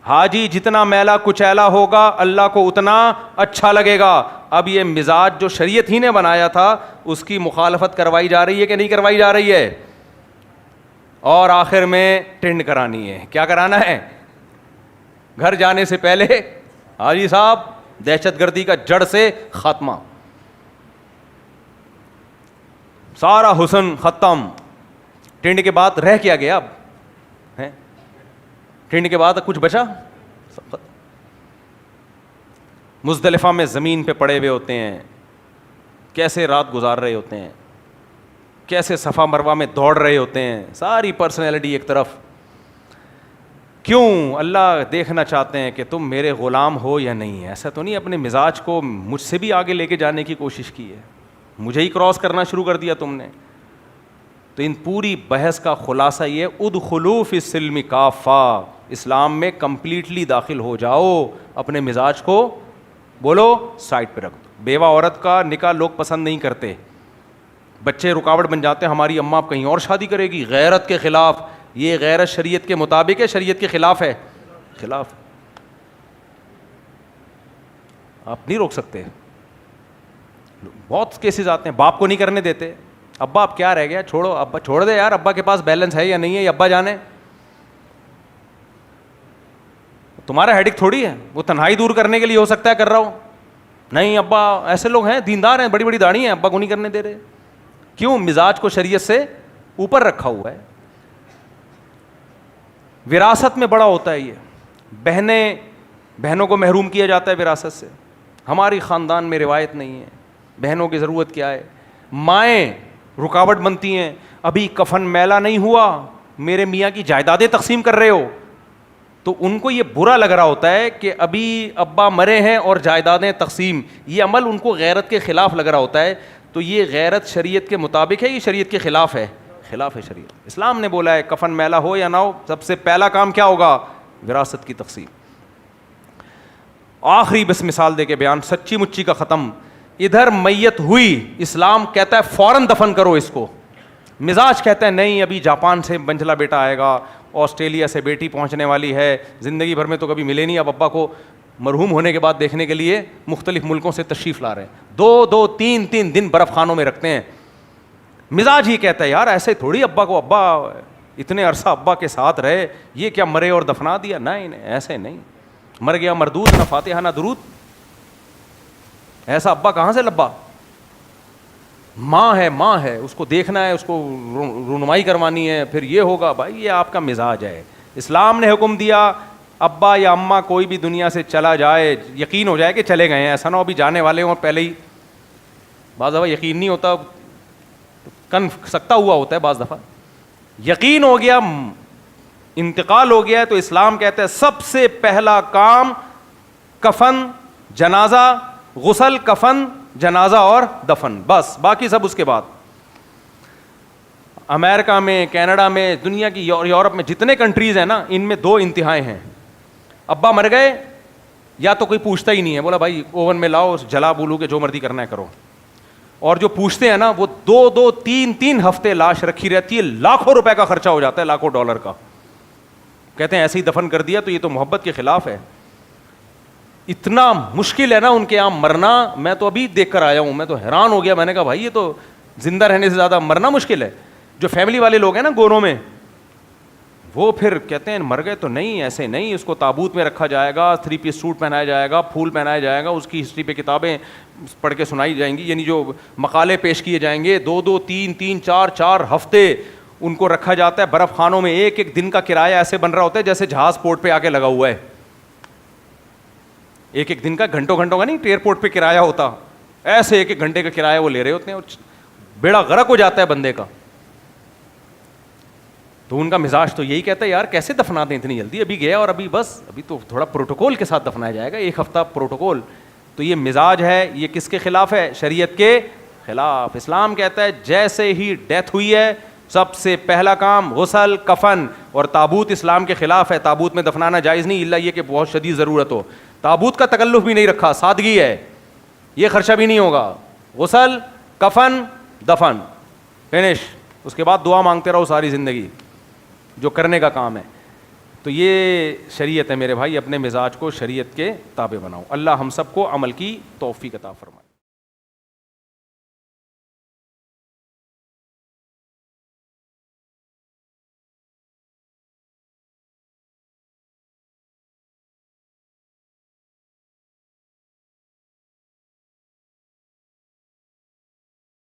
حاجی جتنا میلا کچیلا ہوگا اللہ کو اتنا اچھا لگے گا. اب یہ مزاج جو شریعت ہی نے بنایا تھا اس کی مخالفت کروائی جا رہی ہے کہ نہیں کروائی جا رہی ہے؟ اور آخر میں ٹرینڈ کرانی ہے. کیا کرانا ہے؟ گھر جانے سے پہلے حاجی صاحب دہشت گردی کا جڑ سے خاتمہ, سارا حسن ختم. ٹرینڈ کے بعد رہ کیا گیا؟ اب ہے ٹرینڈ کے بعد کچھ بچا؟ مزدلفہ میں زمین پہ پڑے ہوئے ہوتے ہیں, کیسے رات گزار رہے ہوتے ہیں, کیسے صفا مروہ میں دوڑ رہے ہوتے ہیں, ساری پرسنالٹی ایک طرف. کیوں؟ اللہ دیکھنا چاہتے ہیں کہ تم میرے غلام ہو یا نہیں. ایسا تو نہیں اپنے مزاج کو مجھ سے بھی آگے لے کے جانے کی کوشش کی ہے, مجھے ہی کراس کرنا شروع کر دیا تم نے. تو ان پوری بحث کا خلاصہ یہ, ادخلوا فی السلم کافہ, اسلام میں کمپلیٹلی داخل ہو جاؤ. اپنے مزاج کو بولو سائڈ پہ رکھ دو. بیوہ عورت کا نکاح لوگ پسند نہیں کرتے, بچے رکاوٹ بن جاتے ہیں, ہماری اماں کہیں اور شادی کرے گی, غیرت کے خلاف. یہ غیرت شریعت کے مطابق ہے, شریعت کے خلاف ہے؟ خلاف. آپ نہیں روک سکتے. بہت کیسز آتے ہیں, باپ کو نہیں کرنے دیتے. ابا اب کیا رہ گیا, چھوڑو, ابا چھوڑ دے یار, ابا کے پاس بیلنس ہے یا نہیں ہے, یہ ابا جانے. تمہارا ہیڈک تھوڑی ہے, وہ تنہائی دور کرنے کے لیے ہو سکتا ہے کر رہا ہو. نہیں ابا, ایسے لوگ ہیں دیندار ہیں, بڑی بڑی داڑھی ہیں, ابا کو نہیں کرنے دے رہے. کیوں؟ مزاج کو شریعت سے اوپر رکھا ہوا ہے. وراثت میں بڑا ہوتا ہے یہ. بہنوں کو محروم کیا جاتا ہے وراثت سے. ہماری خاندان میں روایت نہیں ہے, بہنوں کی ضرورت کیا ہے. مائیں رکاوٹ بنتی ہیں, ابھی کفن میلا نہیں ہوا, میرے میاں کی جائیدادیں تقسیم کر رہے ہو. تو ان کو یہ برا لگ رہا ہوتا ہے کہ ابھی ابا مرے ہیں اور جائیدادیں تقسیم. یہ عمل ان کو غیرت کے خلاف لگ رہا ہوتا ہے. تو یہ غیرت شریعت کے مطابق ہے, یہ شریعت کے خلاف ہے؟ خلاف ہے شریعت. اسلام نے بولا ہے کفن میلا ہو یا نہ ہو, سب سے پہلا کام کیا ہوگا؟ وراثت کی تقسیم. آخری بس مثال دے کے بیان سچی مچی کا ختم. ادھر میت ہوئی, اسلام کہتا ہے فوراً دفن کرو اس کو. مزاج کہتا ہے نہیں, ابھی جاپان سے منجلا بیٹا آئے گا, آسٹریلیا سے بیٹی پہنچنے والی ہے, زندگی بھر میں تو کبھی ملے نہیں, اب ابا کو مرحوم ہونے کے بعد دیکھنے کے لیے مختلف ملکوں سے تشریف لا رہے ہیں, 2-3 دن برف خانوں میں رکھتے ہیں. مزاج ہی کہتا ہے یار ایسے تھوڑی ابا کو, ابا اتنے عرصہ ابا کے ساتھ رہے, یہ کیا مرے اور دفنا دیا؟ نہیں ایسے نہیں, مر گیا مردود, نہ فاتحہ نہ درود. ایسا ابا کہاں سے لبا؟ ماں ہے, اس کو دیکھنا ہے, اس کو رونمائی کروانی ہے, پھر یہ ہوگا. بھائی یہ آپ کا مزاج ہے. اسلام نے حکم دیا ابا یا اماں کوئی بھی دنیا سے چلا جائے, یقین ہو جائے کہ چلے گئے ہیں, ایسا نہ ہو ابھی جانے والے ہوں اور پہلے ہی. بعض دفعہ یقین نہیں ہوتا, کن سکتا ہوا ہوتا ہے, بعض دفعہ یقین ہو گیا, انتقال ہو گیا ہے, تو اسلام کہتا ہے سب سے پہلا کام کفن, جنازہ, غسل, کفن, جنازہ اور دفن, بس. باقی سب اس کے بعد. امریکہ میں, کینیڈا میں, دنیا کی یورپ میں جتنے کنٹریز ہیں نا, ان میں 2 انتہائیں ہیں. ابا مر گئے یا تو کوئی پوچھتا ہی نہیں ہے, بولا بھائی اوون میں لاؤ, جلا بولو کہ جو مرضی کرنا ہے کرو. اور جو پوچھتے ہیں نا وہ 2-3 ہفتے لاش رکھی رہتی ہے, لاکھوں روپے کا خرچہ ہو جاتا ہے, لاکھوں ڈالر کا. کہتے ہیں ایسے ہی دفن کر دیا, تو یہ تو محبت کے خلاف ہے. اتنا مشکل ہے نا ان کے یہاں مرنا, میں تو ابھی دیکھ کر آیا ہوں, میں تو حیران ہو گیا. میں نے کہا بھائی یہ تو زندہ رہنے سے زیادہ مرنا مشکل ہے. جو فیملی والے لوگ ہیں نا گوروں میں, وہ پھر کہتے ہیں مر گئے تو نہیں, ایسے نہیں, اس کو تابوت میں رکھا جائے گا, 3 پیس سوٹ پہنایا جائے گا, پھول پہنایا جائے گا, اس کی ہسٹری پہ کتابیں پڑھ کے سنائی جائیں گی, یعنی جو مقالے پیش کیے جائیں گے. 2-3 4 ہفتے ان کو رکھا جاتا ہے برف خانوں میں. ایک دن کا کرایہ ایسے بن رہا ہوتا ہے جیسے جہاز پورٹ پہ آ کے لگا ہوا ہے. ایک دن کا, گھنٹوں کا نہیں ایئرپورٹ پہ کرایہ ہوتا, ایسے 1 گھنٹے کا کرایہ وہ لے رہے ہوتے ہیں, اور بیڑا غرق ہو جاتا ہے بندے کا. تو ان کا مزاج تو یہی کہتا ہے یار کیسے دفنا دیں اتنی جلدی, ابھی گیا اور ابھی بس, ابھی تو تھوڑا پروٹوکول کے ساتھ دفنایا جائے گا, 1 ہفتہ پروٹوکول. تو یہ مزاج ہے, یہ کس کے خلاف ہے؟ شریعت کے خلاف. اسلام کہتا ہے جیسے ہی ڈیتھ ہوئی ہے سب سے پہلا کام غسل, کفن اور تابوت. اسلام کے خلاف ہے, تابوت میں دفنانا جائز نہیں, الا یہ کہ بہت شدید ضرورت ہو. تابوت کا تکلف بھی نہیں رکھا, سادگی ہے, یہ خرچہ بھی نہیں ہوگا. غسل, کفن, دفن, فنش. اس کے بعد دعا مانگتے رہو ساری زندگی. جو کرنے کا کام ہے. تو یہ شریعت ہے میرے بھائی, اپنے مزاج کو شریعت کے تابع بناؤ. اللہ ہم سب کو عمل کی توفیق عطا فرمائے.